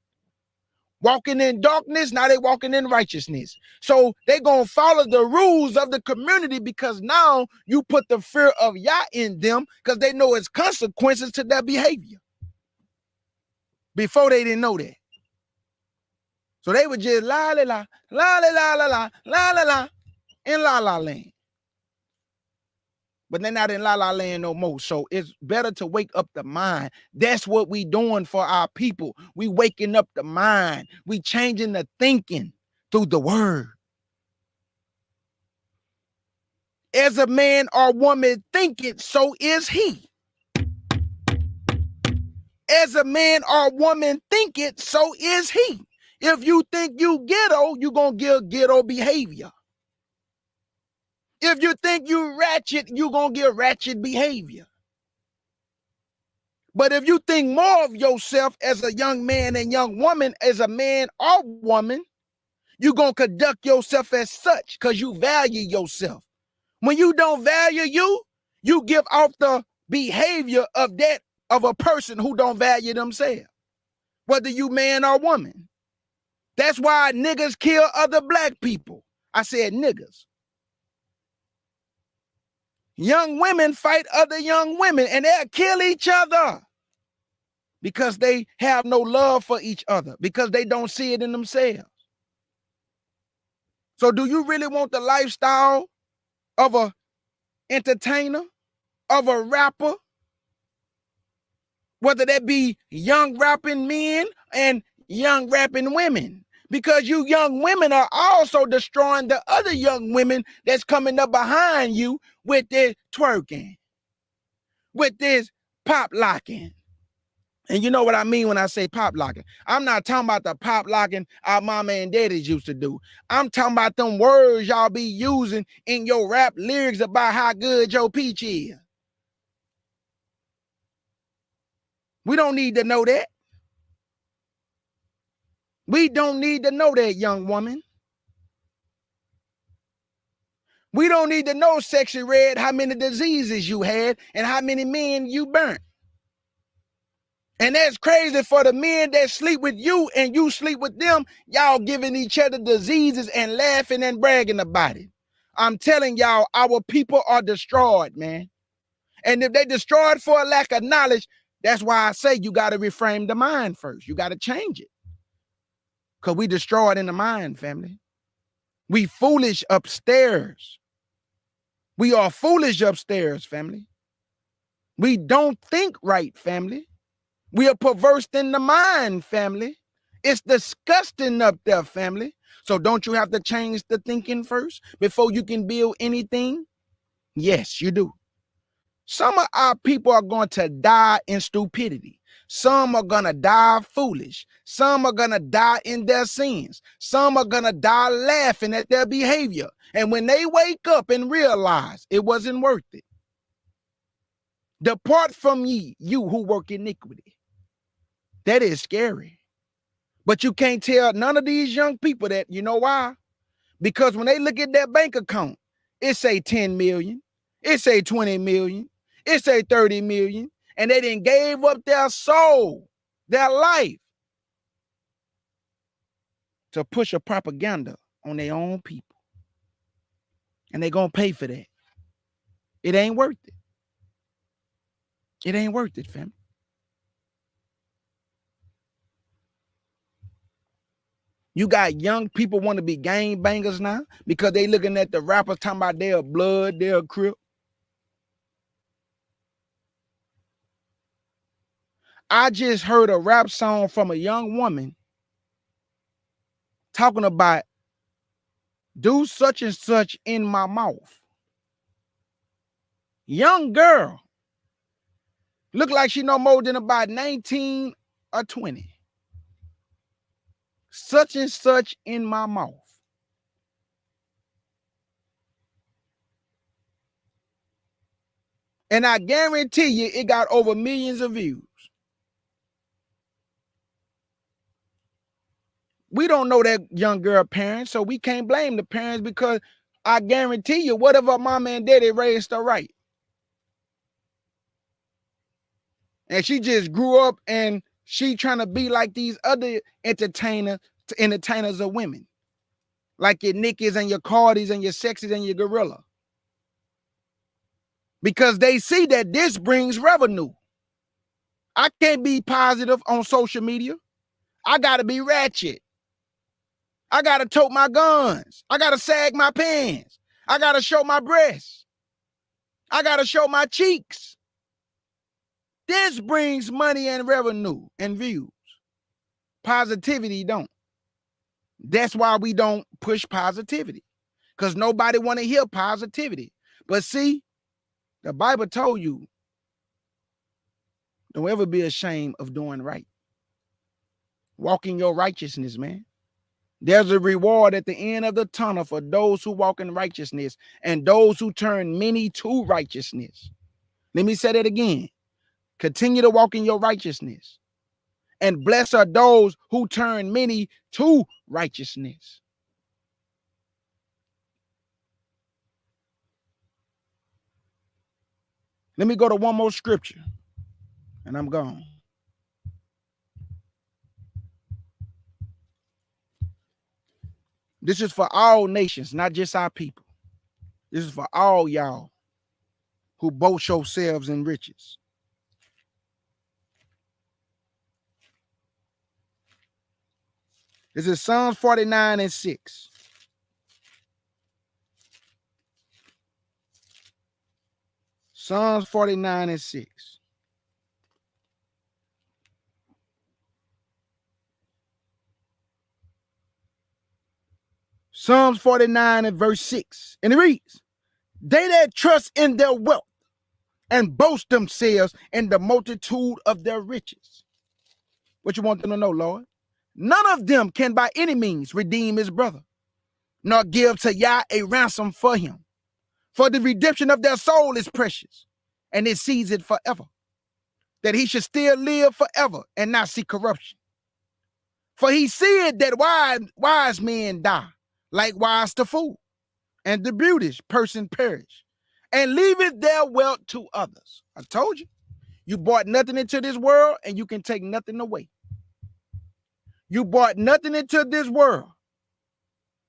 Walking in darkness, now they walking in righteousness. So they're going to follow the rules of the community because now you put the fear of Yah in them because they know it's consequences to their behavior. Before they didn't know that. So they were just la la la, la la la la la, la la la, in la la land. But they're not in la la land no more. So it's better to wake up the mind. That's what we doing for our people. We waking up the mind. We changing the thinking through the word. As a man or woman thinketh, so is he. As a man or woman thinketh, so is he. If you think you ghetto, you gonna give ghetto behavior. If you think you ratchet, you gonna give ratchet behavior. But if you think more of yourself as a young man and young woman, as a man or woman, you gonna conduct yourself as such because you value yourself. When you don't value you, you give off the behavior of that of a person who don't value themselves, whether you man or woman. That's why niggas kill other black people. I said niggas. Young women fight other young women and they'll kill each other because they have no love for each other, because they don't see it in themselves. So do you really want the lifestyle of a entertainer, of a rapper, whether that be young rapping men and young rapping women? Because you young women are also destroying the other young women that's coming up behind you with this twerking, with this pop locking. And you know what I mean when I say pop locking. I'm not talking about the pop locking our mama and daddies used to do. I'm talking about them words y'all be using in your rap lyrics about how good your peach is. We don't need to know that. We don't need to know that, young woman. We don't need to know, Sexy Red, how many diseases you had and how many men you burnt. And that's crazy for the men that sleep with you and you sleep with them. Y'all giving each other diseases and laughing and bragging about it. I'm telling y'all, our people are destroyed, man. And if they destroyed for a lack of knowledge, that's why I say you got to reframe the mind first. You got to change it. Because we destroyed in the mind, family. We foolish upstairs. We are foolish upstairs, family. We don't think right, family. We are perverse in the mind, family. It's disgusting up there, family. So don't you have to change the thinking first before you can build anything? Yes, you do. Some of our people are going to die in stupidity. Some are going to die foolish. Some are going to die in their sins. Some are going to die laughing at their behavior. And when they wake up and realize it wasn't worth it. Depart from ye, you who work iniquity. That is scary. But you can't tell none of these young people that. You know why? Because when they look at their bank account, it say 10 million. It say 20 million. It say 30 million. And they done gave up their soul, their life, to push a propaganda on their own people. And they gonna pay for that. It ain't worth it. It ain't worth it, fam. You got young people want to be gang bangers now because they looking at the rappers talking about their blood, their crip. I just heard a rap song from a young woman talking about do such and such in my mouth. Young girl. Look like she no more than about 19 or 20. Such and such in my mouth. And I guarantee you it got over millions of views. We don't know that young girl parents, so we can't blame the parents because I guarantee you whatever mama and daddy raised her right. And she just grew up and she trying to be like these other entertainers of women. Like your Nickies and your Cardis and your Sexies and your Gorilla. Because they see that this brings revenue. I can't be positive on social media. I got to be ratchet. I got to tote my guns. I got to sag my pants. I got to show my breasts. I got to show my cheeks. This brings money and revenue and views. Positivity don't. That's why we don't push positivity. Because nobody want to hear positivity. But see, the Bible told you, don't ever be ashamed of doing right. Walk in your righteousness, man. There's a reward at the end of the tunnel for those who walk in righteousness and those who turn many to righteousness. Let me say that again. Continue to walk in your righteousness. And blessed are those who turn many to righteousness. Let me go to one more scripture, and I'm gone. This is for all nations, not just our people. This is for all y'all who boast yourselves in riches. This is Psalms 49 and 6. Psalms 49 and 6. Psalms 49 and verse 6. And it reads, they that trust in their wealth and boast themselves in the multitude of their riches. What you want them to know, Lord? None of them can by any means redeem his brother, nor give to Yah a ransom for him. For the redemption of their soul is precious, and it sees it forever, that he should still live forever and not see corruption. For he said that wise men die, likewise the fool, and the brutish person perish, and leaveth their wealth to others. I told you, you brought nothing into this world, and you can take nothing away. You brought nothing into this world,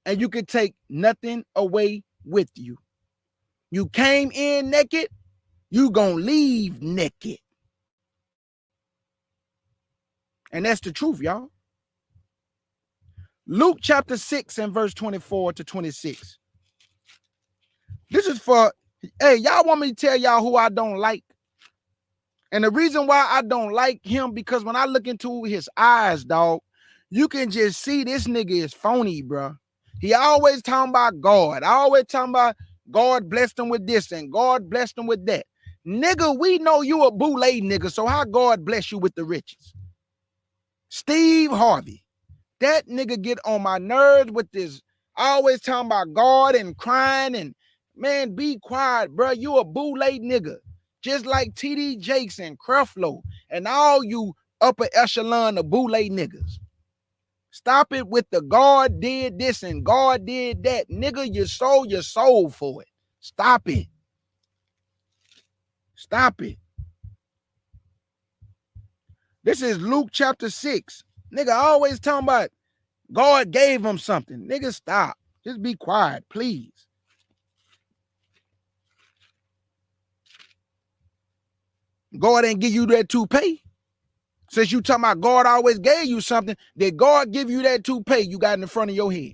and you can take nothing away with you. You came in naked, you gonna leave naked. And that's the truth, y'all. Luke chapter 6 and verse 24 to 26. This is for, hey, y'all want me to tell y'all who I don't like? And the reason why I don't like him, because when I look into his eyes, dog, you can just see this nigga is phony, bro. He always talking about God. I always talking about God blessed him with this and God blessed him with that. Nigga, we know you a boule nigga, so how God bless you with the riches? Steve Harvey. That nigga get on my nerves with this always talking about God and crying and, man, be quiet, bro. You a boule nigga. Just like TD Jakes and Creflo and all you upper echelon of boule niggas. Stop it with the God did this and God did that. Nigga, you sold your soul for it. Stop it. Stop it. This is Luke chapter 6. Nigga always talking about God gave him something. Nigga, stop. Just be quiet, please. God ain't give you that toupee. Since you talking about God always gave you something, did God give you that toupee you got in the front of your head?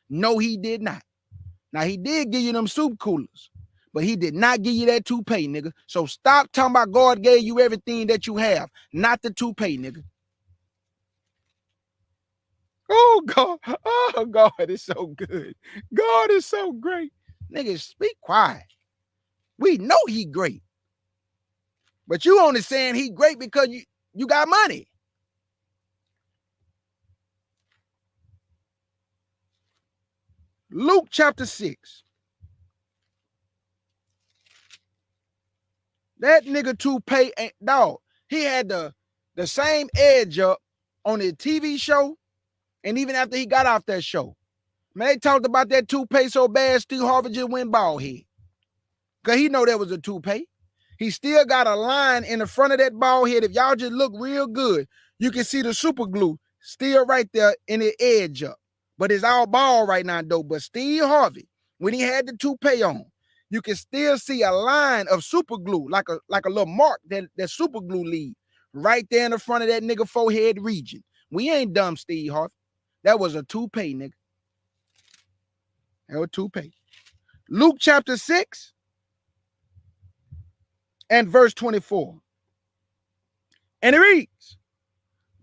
No, he did not. Now, he did give you them soup coolers, but he did not give you that toupee, nigga. So stop talking about God gave you everything that you have, not the toupee, nigga. Oh, God. Oh, God is so good. God is so great. Niggas, be quiet. We know he great. But you only saying he great because you got money. Luke chapter 6. That nigga toupee ain't dog. He had the same edge up on his TV show, and even after he got off that show. Man, they talked about that toupee so bad, Steve Harvey just went bald head. Because he know that was a toupee. He still got a line in the front of that bald head. If y'all just look real good, you can see the super glue still right there in the edge up. But it's all bald right now, though. But Steve Harvey, when he had the toupee on, you can still see a line of super glue, like a little mark that super glue leave right there in the front of that nigga forehead region. We ain't dumb, Steve Harvey. That was a toupee, nigga. That was a toupee. Luke chapter 6 and verse 24. And it reads,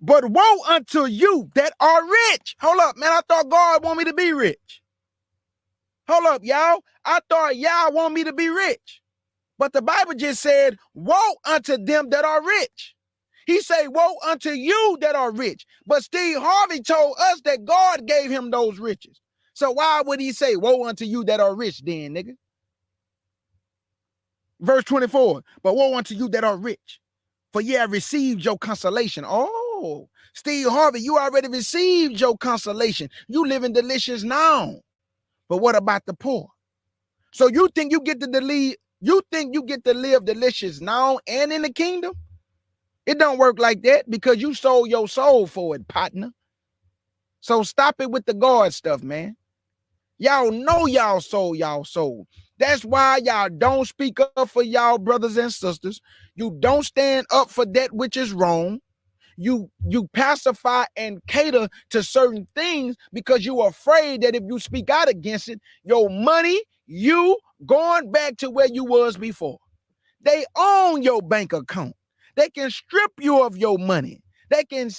but woe unto you that are rich. Hold up, man. I thought God want me to be rich. Hold up, y'all. I thought y'all want me to be rich. But the Bible just said, woe unto them that are rich. He say, woe unto you that are rich. But Steve Harvey told us that God gave him those riches. So why would he say, woe unto you that are rich then, nigga? Verse 24, but woe unto you that are rich, for ye have received your consolation. Oh, Steve Harvey, you already received your consolation. You living delicious now. But what about the poor? So you think you get to live delicious now and in the kingdom? It don't work like that because you sold your soul for it, partner. So stop it with the God stuff, man. Y'all know y'all sold y'all soul. That's why y'all don't speak up for y'all brothers and sisters. You don't stand up for that which is wrong. You pacify and cater to certain things because you're afraid that if you speak out against it, your money, you going back to where you was before. They own your bank account. They can strip you of your money. They can,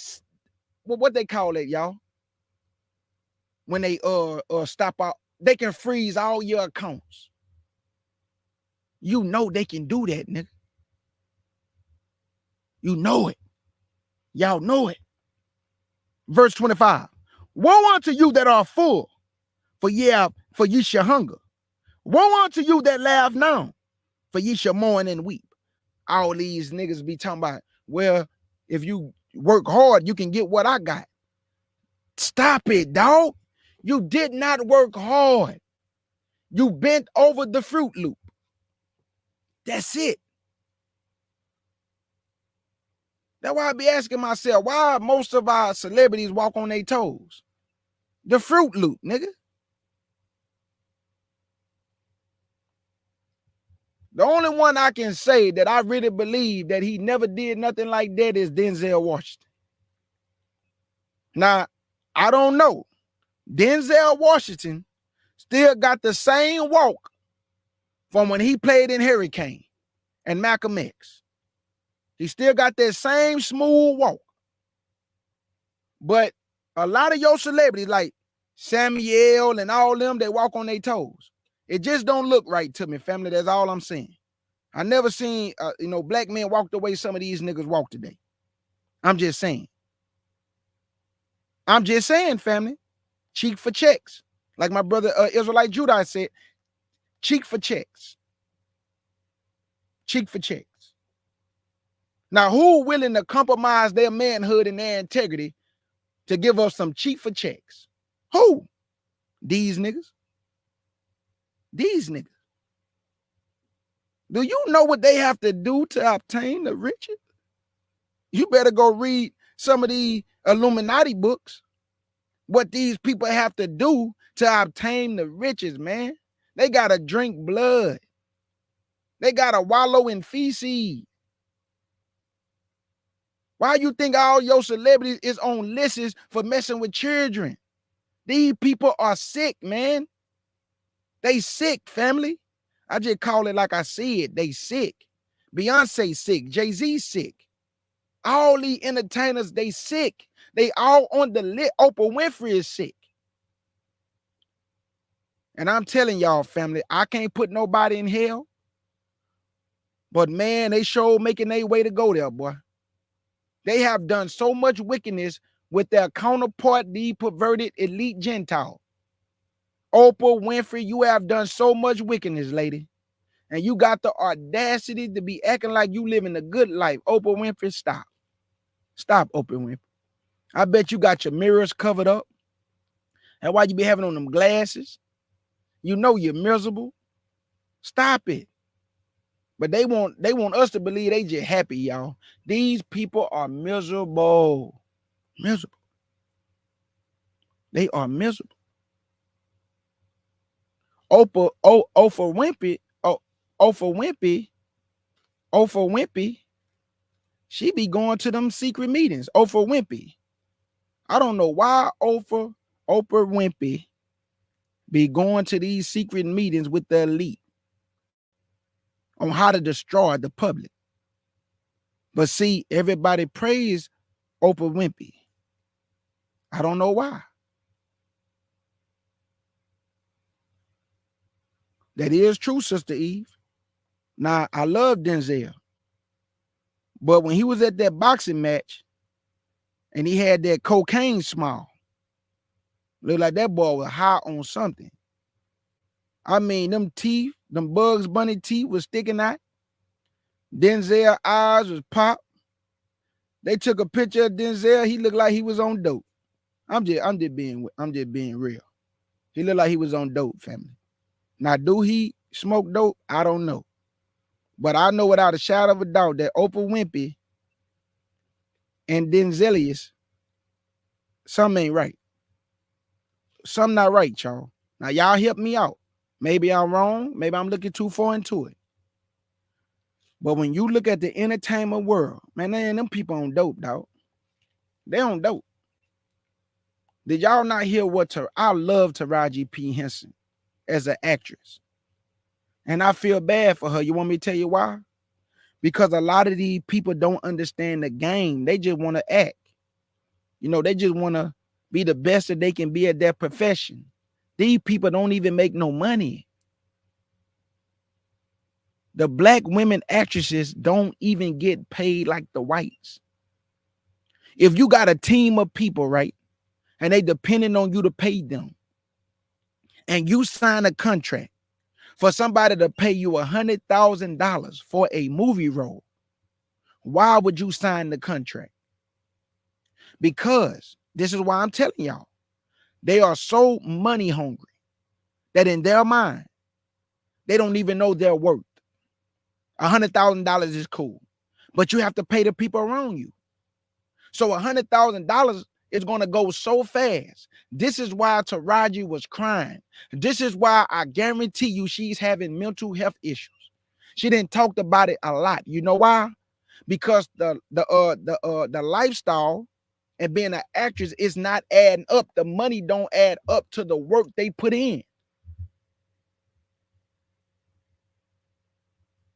what they call it, y'all? When they stop out, they can freeze all your accounts. You know they can do that, nigga. You know it. Y'all know it. Verse 25. Woe unto you that are full, for ye shall hunger. Woe unto you that laugh now, for ye shall mourn and weep. All these niggas be talking about, well, if you work hard, you can get what I got. Stop it, dog. You did not work hard. You bent over the Fruit Loop. That's it. That's why I be asking myself, why most of our celebrities walk on their toes? The Fruit Loop, nigga. The only one I can say that I really believe that he never did nothing like that is Denzel Washington. Now, I don't know. Denzel Washington still got the same walk from when he played in Hurricane and Malcolm X. He still got that same smooth walk. But a lot of your celebrities like Samuel and all them, they walk on their toes. It just don't look right to me, family. That's all I'm saying. I never seen, black men walk the way some of these niggas walk today. I'm just saying. Family. Cheek for checks. Like my brother Israelite Judah said, cheek for checks. Cheek for checks. Now, who willing to compromise their manhood and their integrity to give us some cheek for checks? Who? These niggas. These niggas. Do you know what they have to do to obtain the riches? You better go read some of the Illuminati books. What these people have to do to obtain the riches, man. They gotta drink blood. They gotta wallow in feces. Why you think all your celebrities is on lists for messing with children? These people are sick, man. They sick, family. I just call it like I see it. They sick. Beyonce sick. Jay-Z sick. All these entertainers, they sick. They all on the list. Oprah Winfrey is sick. And I'm telling y'all, family, I can't put nobody in hell. But man, they sure making their way to go there, boy. They have done so much wickedness with their counterpart, the perverted elite Gentile. Oprah Winfrey, you have done so much wickedness, lady. And you got the audacity to be acting like you living a good life. Oprah Winfrey, stop. Stop, Oprah Winfrey. I bet you got your mirrors covered up. And why you be having on them glasses? You know you're miserable. Stop it. But they want us to believe they just happy, y'all. These people are miserable. Miserable. They are miserable. Oprah Winfrey, she be going to them secret meetings. Oprah Winfrey. I don't know why Oprah Winfrey be going to these secret meetings with the elite on how to destroy the public. But see, everybody praise Oprah Winfrey. I don't know why. That is true, Sister Eve. Now, I love Denzel. But when he was at that boxing match and he had that cocaine smile, looked like that boy was high on something. I mean, them teeth, them Bugs Bunny teeth was sticking out. Denzel eyes was popped. They took a picture of Denzel. He looked like he was on dope. I'm just being real. He looked like he was on dope, family. Now, do he smoke dope? I don't know. But I know without a shadow of a doubt that Oprah Winfrey and Denzelius, something ain't right. Something not right, y'all. Now, y'all help me out. Maybe I'm wrong. Maybe I'm looking too far into it. But when you look at the entertainment world, man, them people on dope, dog. They on dope. Did y'all not hear what I love Taraji P. Henson as an actress? And I feel bad for her. You want me to tell you why? Because a lot of these people don't understand the game. They just want to act. You know, they just want to be the best that they can be at their profession. These people don't even make no money. The black women actresses don't even get paid like the whites. If you got a team of people, right, and they depending on you to pay them, and you sign a contract for somebody to pay you $100,000 for a movie role, why would you sign the contract? Because this is why I'm telling y'all, they are so money hungry that in their mind, they don't even know their worth. $100,000 is cool, but you have to pay the people around you. So $100,000 is going to go so fast. This is why Taraji was crying. This is why I guarantee you she's having mental health issues. She didn't talk about it a lot. You know why? Because the lifestyle and being an actress is not adding up. The money don't add up to the work they put in.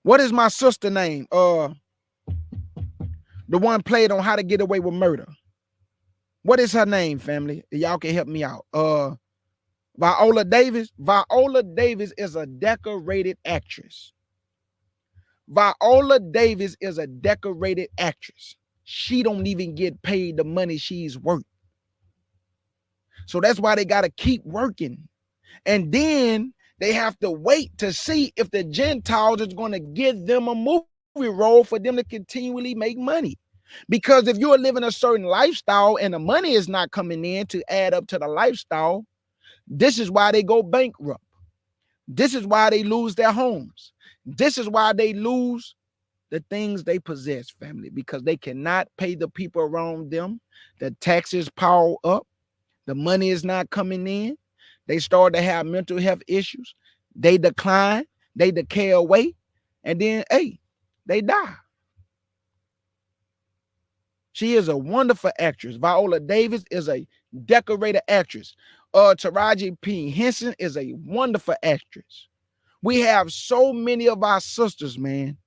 What is my sister name? The one played on How to Get Away with Murder. What is her name, family? Y'all can help me out. Viola Davis. Viola Davis is a decorated actress. Viola Davis is a decorated actress. She don't even get paid the money she's worth. So that's why they got to keep working. And then they have to wait to see if the Gentiles is going to give them a movie role for them to continually make money. Because if you're living a certain lifestyle and the money is not coming in to add up to the lifestyle, this is why they go bankrupt. This is why they lose their homes. This is why they lose the things they possess, family, because they cannot pay the people around them. The taxes pile up. The money is not coming in. They start to have mental health issues. They decline. They decay away. And then, hey, they die. She is a wonderful actress. Viola Davis is a decorated actress. Taraji P. Henson is a wonderful actress. We have so many of our sisters, man,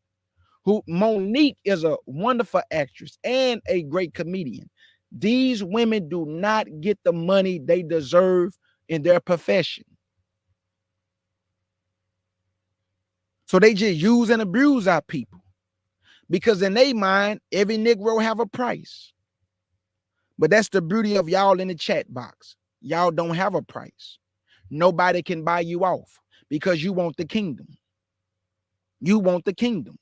who Monique is a wonderful actress and a great comedian. These women do not get the money they deserve in their profession. So they just use and abuse our people because in their mind, every Negro have a price. But that's the beauty of y'all in the chat box. Y'all don't have a price. Nobody can buy you off because you want the kingdom. You want the kingdom.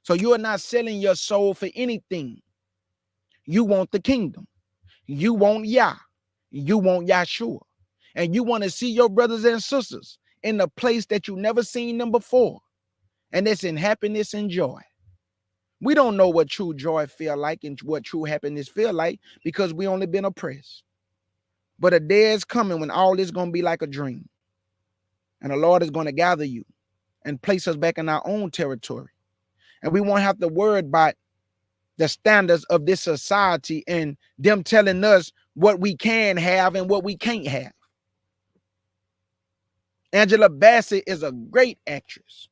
So you are not selling your soul for anything. You want the kingdom. You want Yah. You want Yahshua. And you want to see your brothers and sisters in a place that you never seen them before. And it's in happiness and joy. We don't know what true joy feel like and what true happiness feel like because we only been oppressed. But a day is coming when all this going to be like a dream. And the Lord is going to gather you and place us back in our own territory. And we won't have to worry about the standards of this society and them telling us what we can have and what we can't have. Angela Bassett is a great actress.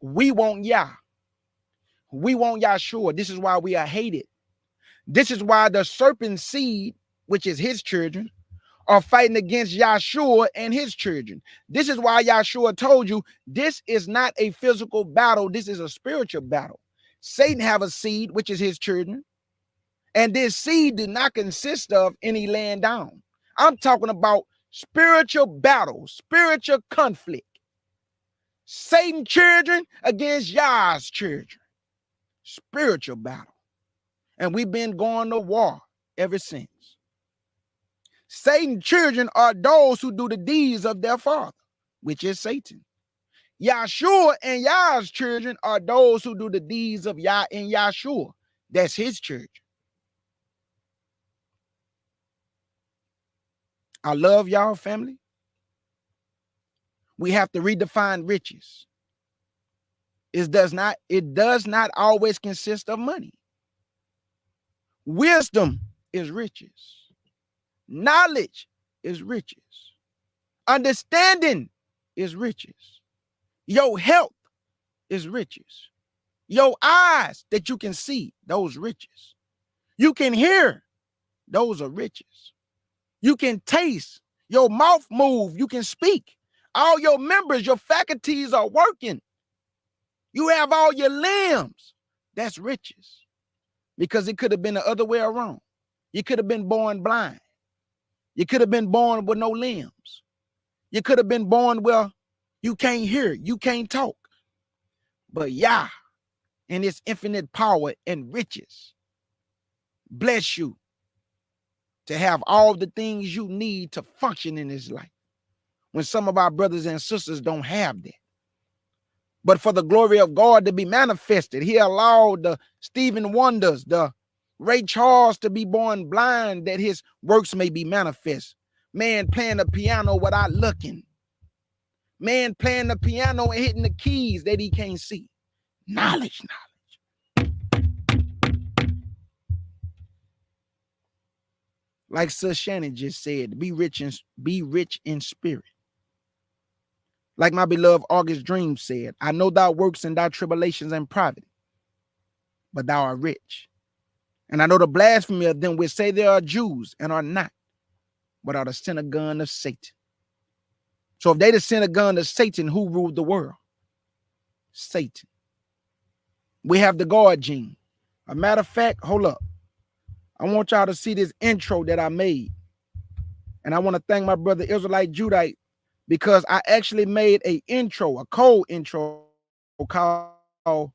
We want Yah. We want Yahshua. This is why we are hated. This is why the serpent seed, which is his children, are fighting against Yahshua and his children. This is why Yahshua told you this is not a physical battle. This is a spiritual battle. Satan have a seed, which is his children. And this seed did not consist of any laying down. I'm talking about spiritual battle, spiritual conflict. Satan children against Yah's children. Spiritual battle. And we've been going to war ever since. Satan's children are those who do the deeds of their father, which is Satan. Yahshua and Yah's children are those who do the deeds of Yah and Yahshua. That's his church. I love y'all, family. We have to redefine riches. It does not always consist of money. Wisdom is riches. Knowledge is riches. Understanding is riches. Your health is riches. Your eyes that you can see, those riches. You can hear, those are riches. You can taste, your mouth move, you can speak. All your members, your faculties are working. You have all your limbs. That's riches. Because it could have been the other way around. You could have been born blind. You could have been born with no limbs. You could have been born where you can't hear, you can't talk. But Yah, in his infinite power and riches, bless you to have all the things you need to function in this life. When some of our brothers and sisters don't have that. But for the glory of God to be manifested, he allowed the Stephen Wonders, the Ray Charles to be born blind that his works may be manifest. Man playing the piano without looking. Man playing the piano and hitting the keys that he can't see. Knowledge. Like Sir Shannon just said, be rich in spirit. Like my beloved August Dream said, I know thou works in thy tribulations and private, but thou art rich. And I know the blasphemy of them which say they are Jews and are not, but are the synagogue of Satan. So if they the synagogue of Satan, who ruled the world? Satan. We have the God gene. A matter of fact, hold up. I want y'all to see this intro that I made. And I want to thank my brother Israelite Judite because I actually made a cold intro called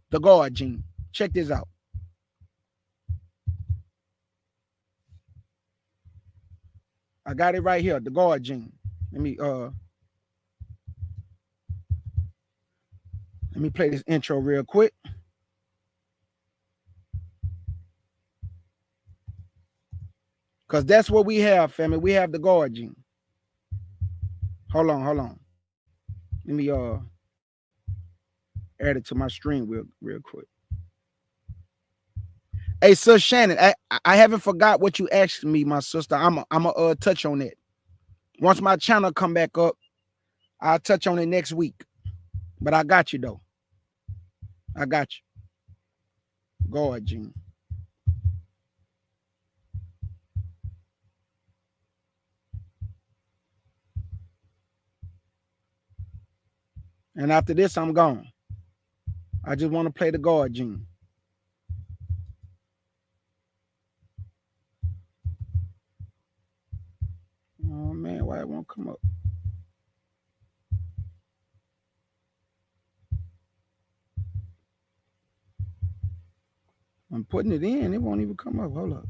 the God gene. Check this out. I got it right here, the God gene. Let me play this intro real quick. Because that's what we have, family. We have the God gene. Hold on. Let me add it to my stream real quick. Hey, Sir Shannon, I haven't forgot what you asked me, my sister. I'm a touch on that. Once my channel come back up, I'll touch on it next week. But I got you though. I got you. Go ahead, Gene. And after this, I'm gone. I just want to play the guard, Gene. Oh man, why it won't come up? I'm putting it in. It won't even come up. Hold up.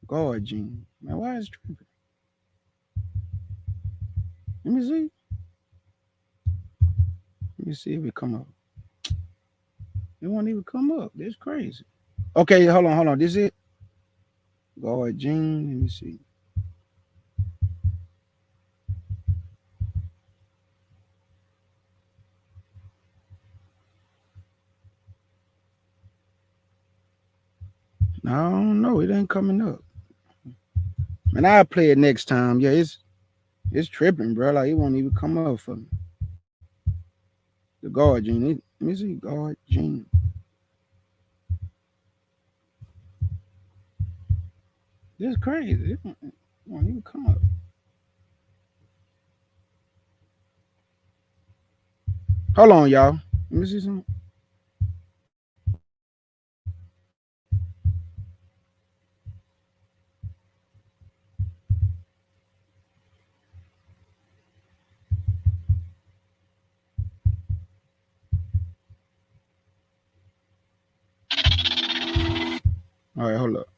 Guard, Gene. Man, why is it tripping? Let me see. Let me see if it come up. It won't even come up. That's crazy. Okay, hold on. This is it. Guard, Gene. Let me see. No, I don't know. It ain't coming up. And I'll play it next time. Yeah, it's tripping, bro. Like it won't even come up for me. The guard, Gene. Let me see. Guard, Gene. This crazy. It won't even come up. Hold on, y'all. Let me see something. All right, hold up.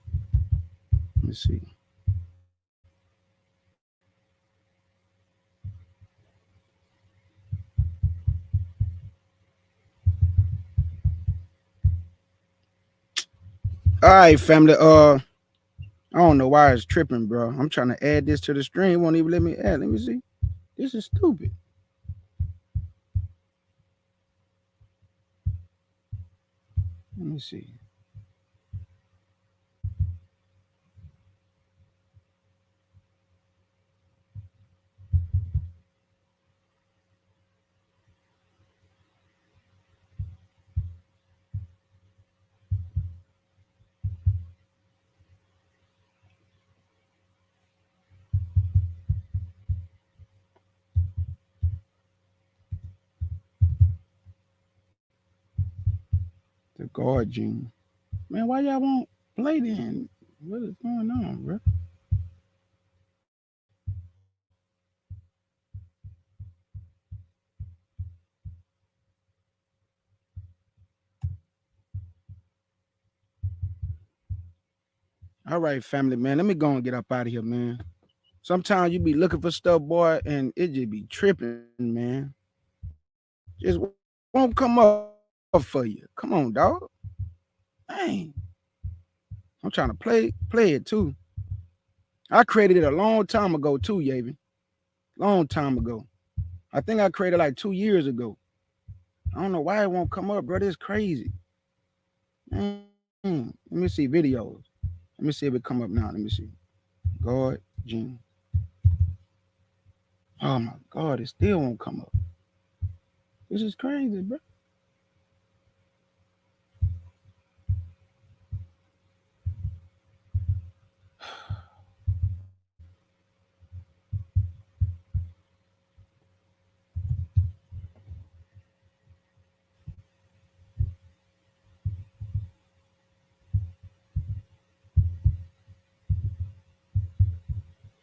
Let me see. All right, family. I don't know why it's tripping, bro. I'm trying to add this to the stream. It won't even let me add. Let me see. This is stupid. Let me see. The guard, Gene. Man, why y'all won't play then? What is going on, bro? All right, family, man. Let me go and get up out of here, man. Sometimes you be looking for stuff, boy, and it just be tripping, man. Just won't come up for you. Come on, dog. Dang. I'm trying to play it too. I created it a long time ago too, Yaven. Long time ago. I think I created like 2 years ago. I don't know why it won't come up, bro. It's crazy. Let me see videos. Let me see if it come up now. Let me see. God, Gene. Oh my God, it still won't come up. This is crazy, bro.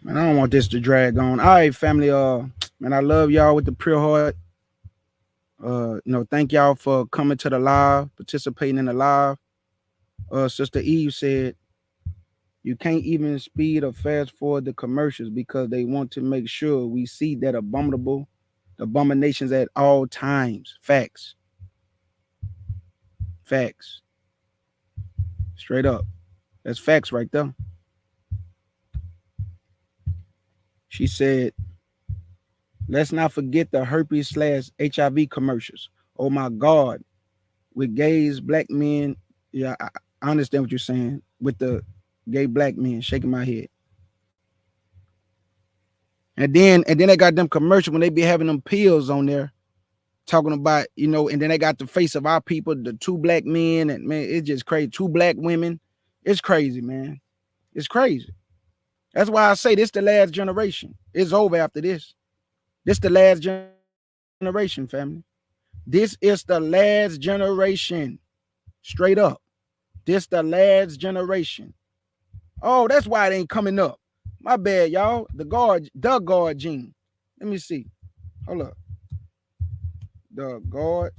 Man, I don't want this to drag on. All right, family. Man, I love y'all with the pure heart. Thank y'all for coming to the live, participating in the live. Sister Eve said you can't even speed or fast forward the commercials because they want to make sure we see that abominations at all times. Facts. Facts. Straight up. That's facts right there. She said, let's not forget the herpes/HIV commercials. Oh my God. With gays, black men. Yeah, I understand what you're saying with the gay black men shaking my head. And then they got them commercial when they be having them pills on there talking about, and then they got the face of our people, the two black men, and man, it's just crazy. Two black women. It's crazy, man. It's crazy. That's why I say this the last generation. It's over after this. This the last generation, family. This is the last generation. Straight up. This the last generation. Oh, that's why it ain't coming up. My bad, y'all. The guard gene. Let me see. Hold up. The guard.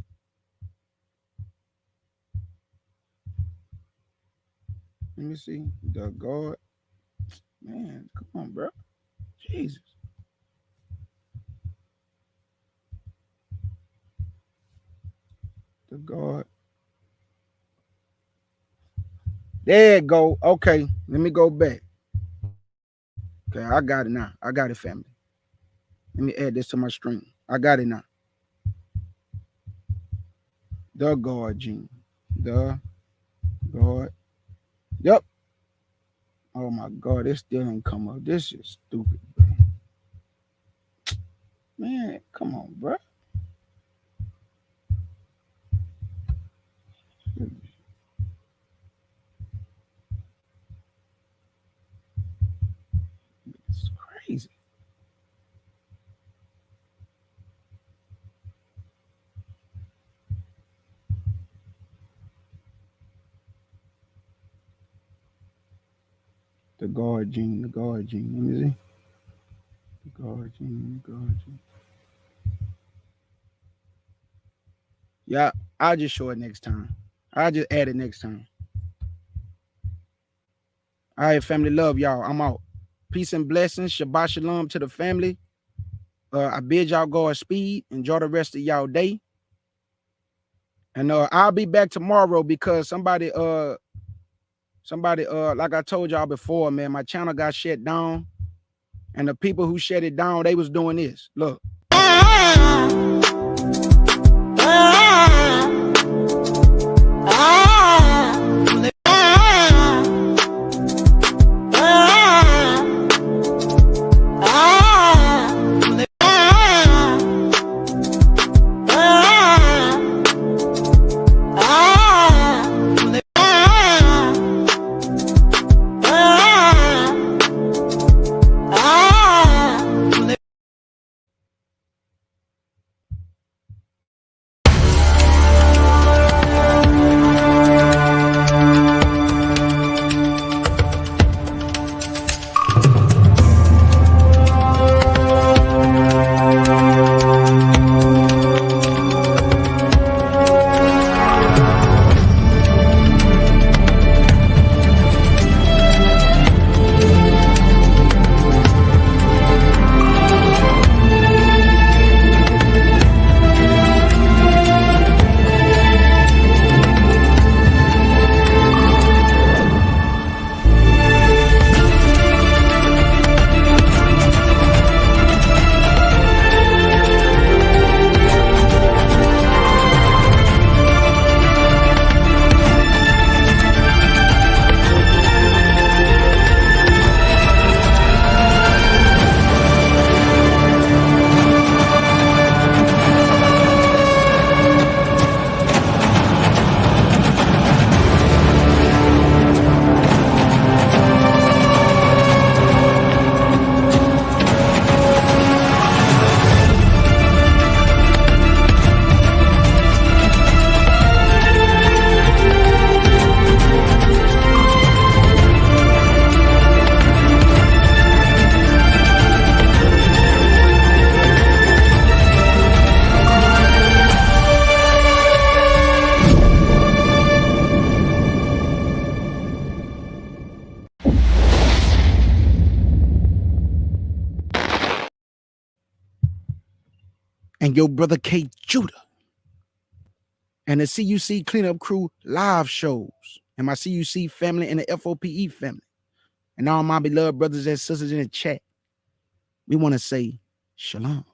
Let me see. The guard. Man, come on, bro. Jesus. The guard. There it go. Okay. Let me go back. Okay, I got it now. I got it, family. Let me add this to my string. I got it now. The guard gene. The guard. Yep. Oh my God, this still ain't come up. This is stupid, bro. Man, come on, bro. It's crazy. The guard gene, the guard gene. Let me see. The guard gene, the guard gene. Yeah, I'll just show it next time. I'll just add it next time. All right, family, love y'all. I'm out. Peace and blessings. Shabbat shalom to the family. I bid y'all Godspeed. Enjoy the rest of y'all day. And I'll be back tomorrow because somebody, like I told y'all before, man, my channel got shut down. And the people who shut it down, they was doing this. Look. And your brother K. Judah. And the CUC Cleanup Crew live shows. And my CUC family and the FOPE family. And all my beloved brothers and sisters in the chat. We want to say shalom.